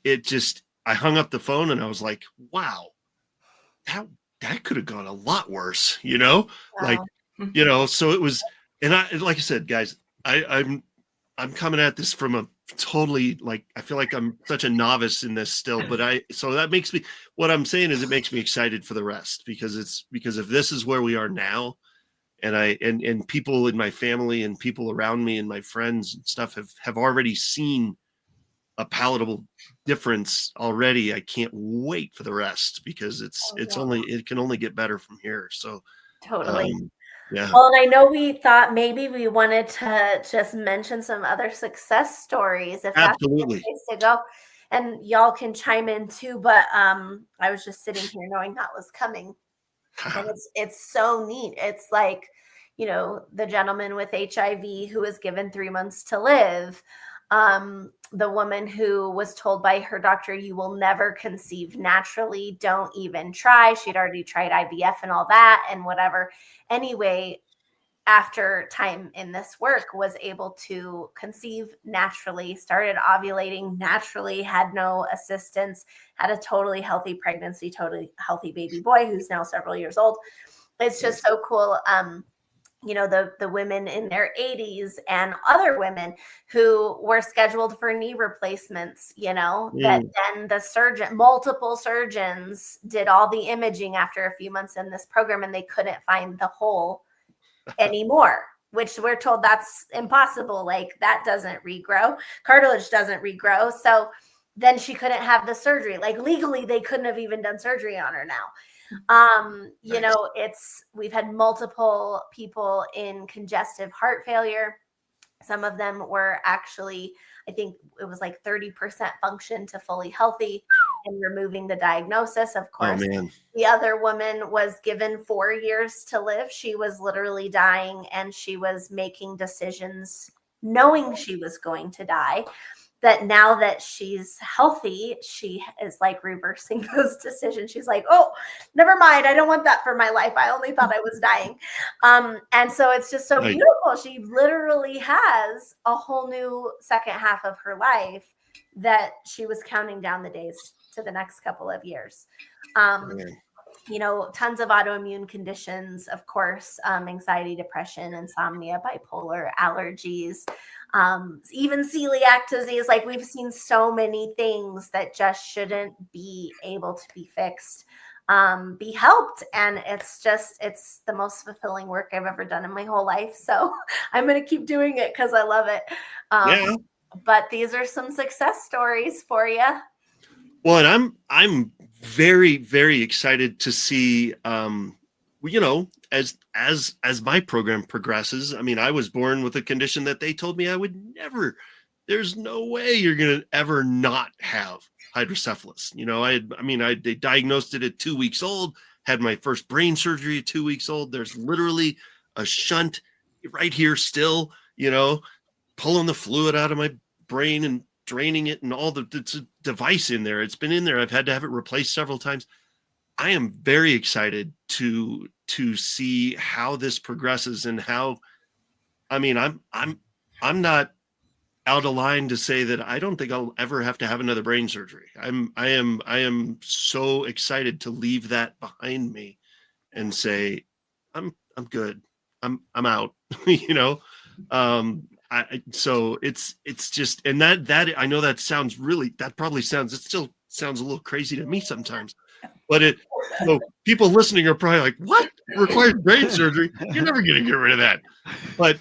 hung up the phone and I was like, wow, that could have gone a lot worse, Wow. like, so it was, and like I said, guys, I'm coming at this from a totally, like, I feel like I'm such a novice in this still, but so that makes me, what I'm saying is it makes me excited for the rest, because if this is where we are now, and people in my family and people around me and my friends and stuff have already seen a palatable difference already, I can't wait for the rest, because it can only get better from here. So totally. Yeah. Well, and I know we thought maybe we wanted to just mention some other success stories, if that's the place to go, and y'all can chime in too. But I was just sitting here knowing that was coming, and it's so neat. It's like, the gentleman with HIV who was given 3 months to live, the woman who was told by her doctor, you will never conceive naturally, don't even try. She'd already tried IVF and all that and whatever. Anyway, after time in this work, was able to conceive naturally, started ovulating naturally, had no assistance, had a totally healthy pregnancy, totally healthy baby boy who's now several years old. It's just so cool. The women in their 80s and other women who were scheduled for knee replacements, that then multiple surgeons did all the imaging after a few months in this program, and they couldn't find the hole anymore, which we're told that's impossible. Like, that doesn't regrow. Cartilage doesn't regrow. So then she couldn't have the surgery. Like, legally, they couldn't have even done surgery on her now. We've had multiple people in congestive heart failure. Some of them were actually, I think it was like 30% function to fully healthy, and removing the diagnosis, of course. Oh, man. The other woman was given 4 years to live. She was literally dying, and she was making decisions knowing she was going to die. That now that she's healthy, she is like reversing those decisions. She's like, oh, never mind. I don't want that for my life. I only thought I was dying. And so it's just so beautiful. She literally has a whole new second half of her life that she was counting down the days to the next couple of years. Tons of autoimmune conditions, of course, anxiety, depression, insomnia, bipolar, allergies, even celiac disease. Like, we've seen so many things that just shouldn't be able to be fixed, be helped. And it's the most fulfilling work I've ever done in my whole life. So I'm going to keep doing it because I love it. But these are some success stories for you. Well, and I'm very, very excited to see, as my program progresses. I mean, I was born with a condition that they told me I would never, there's no way you're going to ever not have hydrocephalus. They diagnosed it at 2 weeks old, had my first brain surgery at 2 weeks old. There's literally a shunt right here still, pulling the fluid out of my brain and draining it, and it's a device in there. It's been in there. I've had to have it replaced several times. I am very excited to see how this progresses, and how, I'm not out of line to say that I don't think I'll ever have to have another brain surgery. I am so excited to leave that behind me and say, I'm good. I'm out, so it's just, and that I know that sounds really, it still sounds a little crazy to me sometimes, but people listening are probably like, what? It requires brain surgery? You're never going to get rid of that. But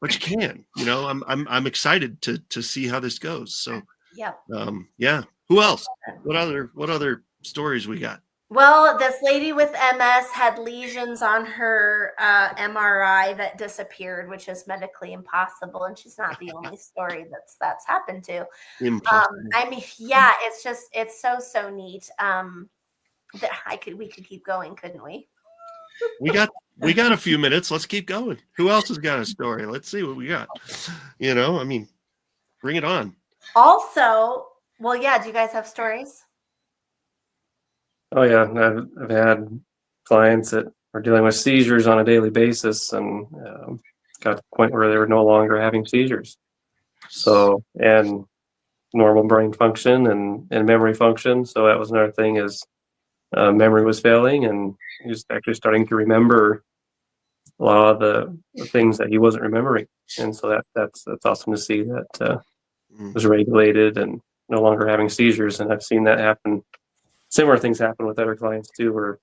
but you can. You know, I'm excited to see how this goes. So Yep. Yeah. Who else? What other stories we got? Well, this lady with MS had lesions on her MRI that disappeared, which is medically impossible, and she's not the only story that's happened to. Impossible. I mean, yeah, it's so neat. That we could keep going, couldn't we? We got a few minutes. Let's keep going. Who else has got a story? Let's see what we got. You know, I mean, bring it on. Also, well, yeah. Do you guys have stories? Oh yeah, I've had clients that are dealing with seizures on a daily basis, and got to the point where they were no longer having seizures. So, and normal brain function and memory function. So that was another thing, is memory was failing, and he was actually starting to remember a lot of the things that he wasn't remembering. And so that's awesome to see that was regulated and no longer having seizures. And I've seen that happen. Similar things happen with other clients too, where,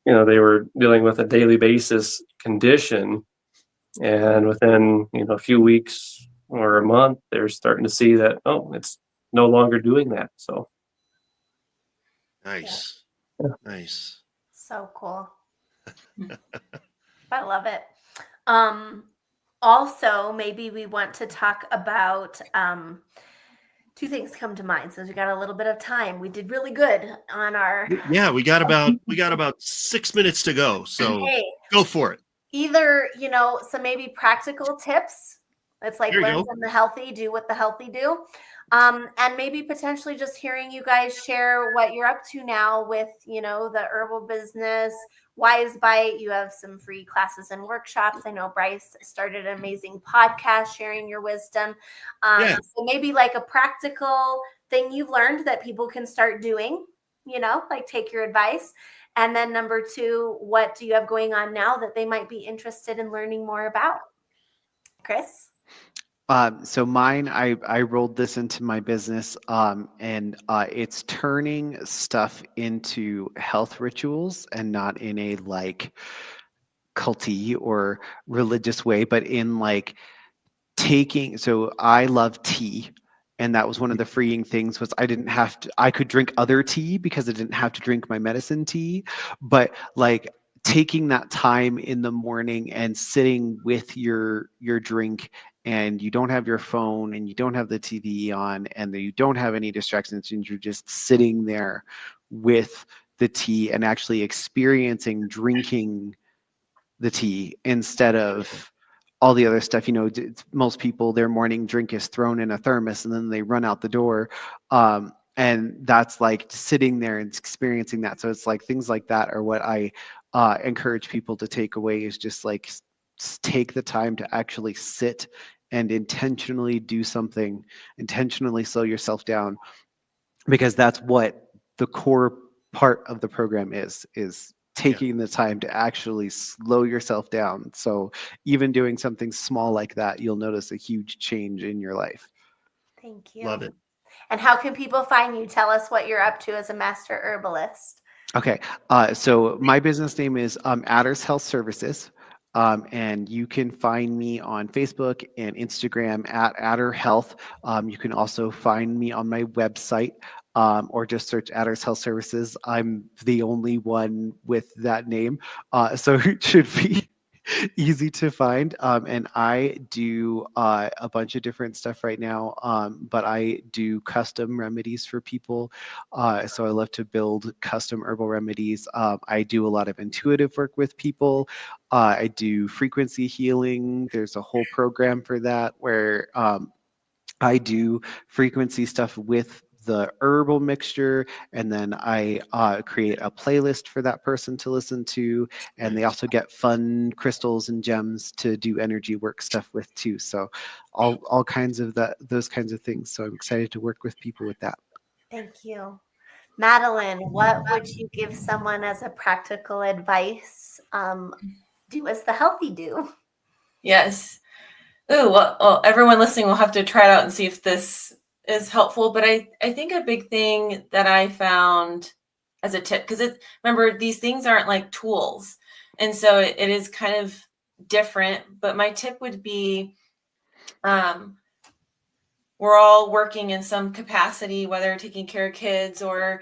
you know, they were dealing with a daily basis condition, and within, you know, a few weeks or a month, they're starting to see that, oh, it's no longer doing that. So Nice. Yeah. Nice. So cool. I love it. Also, maybe we want to talk about two things come to mind, since we got a little bit of time. We did really good on our. Yeah, we got about 6 minutes to go. So Hey, go for it. either, you know, some maybe practical tips. It's like There you learn go. from the healthy, do what the healthy do. And maybe potentially just hearing you guys share what you're up to now with, you know, the herbal business, Wise Bite. You have some free classes and workshops. I know Bryce started an amazing podcast sharing your wisdom. Yeah. So maybe like a practical thing you've learned that people can start doing, you know, like take your advice. And then number two, what do you have going on now that they might be interested in learning more about? Kris? So mine, I rolled this into my business, and it's turning stuff into health rituals, and not in a like culty or religious way, but in like taking. So I love tea, and that was one of the freeing things, was I could drink other tea because I didn't have to drink my medicine tea, but like taking that time in the morning and sitting with your drink, and you don't have your phone and you don't have the TV on and you don't have any distractions, and you're just sitting there with the tea and actually experiencing drinking the tea instead of all the other stuff. You know, most people, their morning drink is thrown in a thermos and then they run out the door. And that's like sitting there and experiencing that. So it's like things like that are what I encourage people to take away, is just like take the time to actually sit and intentionally do something, intentionally slow yourself down, because that's what the core part of the program is taking the time to actually slow yourself down. So even doing something small like that, you'll notice a huge change in your life. Thank you. Love it. And how can people find you? Tell us what you're up to as a master herbalist. Okay, so my business name is Adder's Health Services. And you can find me on Facebook and Instagram at Adder Health. You can also find me on my website, or just search Adder's Health Services. I'm the only one with that name, so it should be easy to find. And I do a bunch of different stuff right now, but I do custom remedies for people. So I love to build custom herbal remedies. I do a lot of intuitive work with people. I do frequency healing. There's a whole program for that where I do frequency stuff with the herbal mixture, and then I create a playlist for that person to listen to, and they also get fun crystals and gems to do energy work stuff with too. So all kinds of those kinds of things. So I'm excited to work with people with that. Thank you. Madeline, what would you give someone as a practical advice? Do as the healthy do. Yes. Ooh, well, everyone listening will have to try it out and see if this is helpful. But I think a big thing that I found as a tip, because remember, these things aren't like tools. And so it is kind of different, but my tip would be, we're all working in some capacity, whether taking care of kids or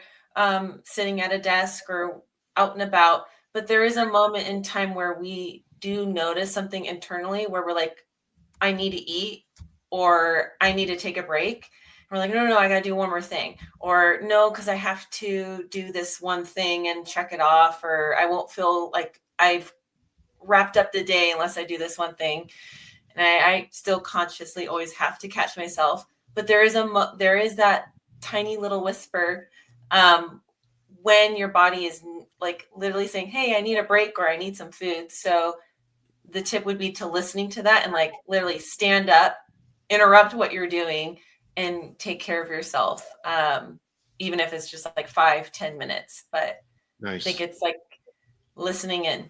sitting at a desk or out and about. But there is a moment in time where we do notice something internally where we're like, I need to eat, or I need to take a break. We're like, no, I got to do one more thing. Or no, because I have to do this one thing and check it off, or I won't feel like I've wrapped up the day unless I do this one thing. And I still consciously always have to catch myself. But there is that tiny little whisper when your body is like literally saying, hey, I need a break, or I need some food. So the tip would be to listening to that and like literally stand up, interrupt what you're doing, and take care of yourself. Even if it's just like 5-10 minutes, but Nice. I think it's like listening in.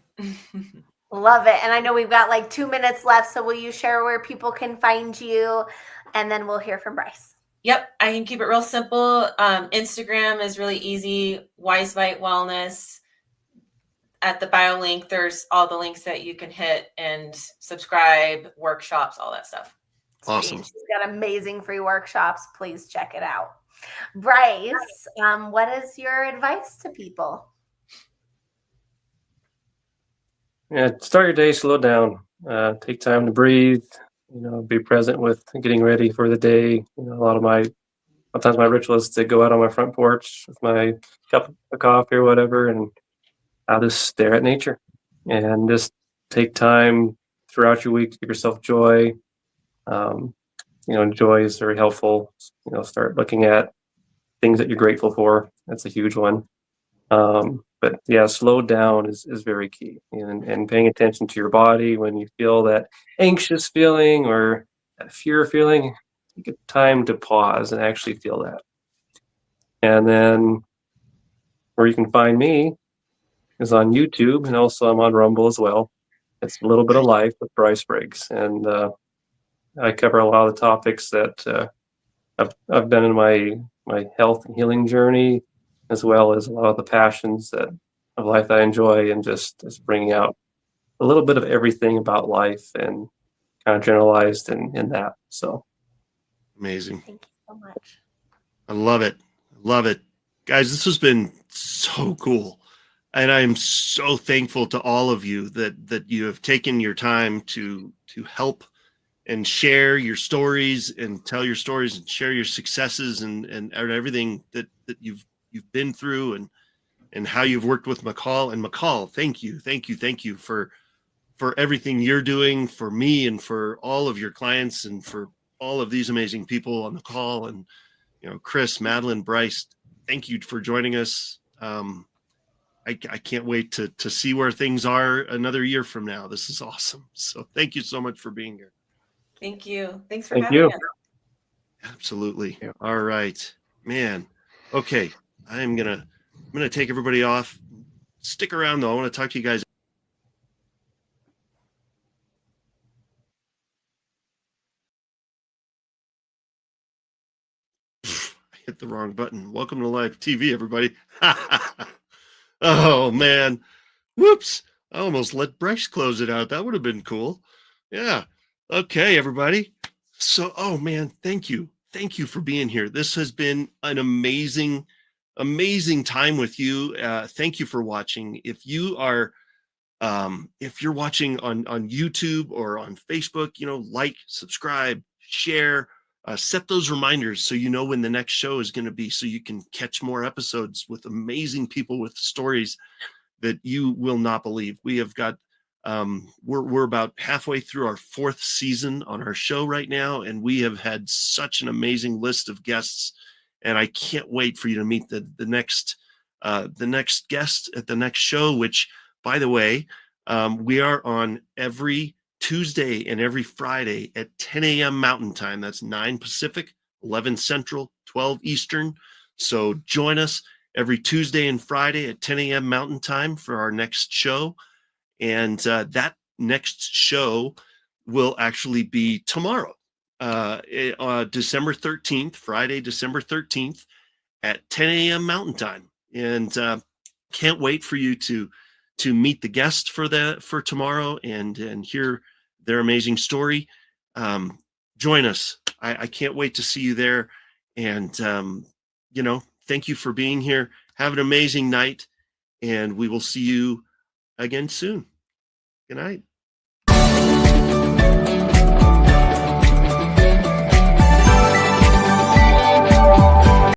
Love it. And I know we've got like 2 minutes left. So will you share where people can find you? And then we'll hear from Bryce. Yep. I can keep it real simple. Instagram is really easy. Wise Bite Wellness. At the bio link, there's all the links that you can hit and subscribe, workshops, all that stuff. Awesome. She's got amazing free workshops. Please check it out. Bryce, what is your advice to people? Yeah, start your day, slow down, take time to breathe, be present with getting ready for the day. Sometimes my ritual is to go out on my front porch with my cup of coffee or whatever, and I'll just stare at nature and just take time throughout your week to give yourself joy. Joy is very helpful. Start looking at things that you're grateful for. That's a huge one. But yeah, slow down is very key, and paying attention to your body when you feel that anxious feeling or that fear feeling. Take time to pause and actually feel that. And then where you can find me is on YouTube, and also I'm on Rumble as well. It's a little bit of life with Bryce Briggs, and I cover a lot of the topics that I've been in my health and healing journey, as well as a lot of the passions of life that I enjoy, and just bringing out a little bit of everything about life and kind of generalized in that. So Amazing. Thank you so much. I love it. Love it. Guys, this has been so cool. And I am so thankful to all of you that you have taken your time to help and share your stories and tell your stories and share your successes and everything that you've been through and how you've worked with Michal. And Michal, thank you for everything you're doing for me and for all of your clients and for all of these amazing people on the call. And Kris, Madeline, Bryce, thank you for joining us. I can't wait to see where things are another year from now. This is awesome. So thank you so much for being here. Thank you. Thanks for Thank having you. us. Absolutely. All right, man. Okay. I'm going to take everybody off. Stick around though. I want to talk to you guys. I hit the wrong button. Welcome to live TV, everybody. Oh man. Whoops. I almost let Bryce close it out. That would have been cool. Yeah. Okay, everybody. So, oh man, thank you. Thank you for being here. This has been an amazing time with you. Thank you for watching. If you are, if you're watching on YouTube or on Facebook, like, subscribe, share, set those reminders so you know when the next show is going to be, so you can catch more episodes with amazing people with stories that you will not believe. We have got we're about halfway through our 4th season on our show right now, and we have had such an amazing list of guests, and I can't wait for you to meet the next guest at the next show, which, by the way, we are on every Tuesday and every Friday at 10 a.m. Mountain Time. That's 9 Pacific, 11 Central, 12 Eastern. So join us every Tuesday and Friday at 10 a.m. Mountain Time for our next show. And that next show will actually be tomorrow, December 13th, Friday, December 13th at 10 a.m. Mountain Time. And can't wait for you to to meet the guest for tomorrow and hear their amazing story, join us. I can't wait to see you there. And, thank you for being here. Have an amazing night, and we will see you again soon. Good night.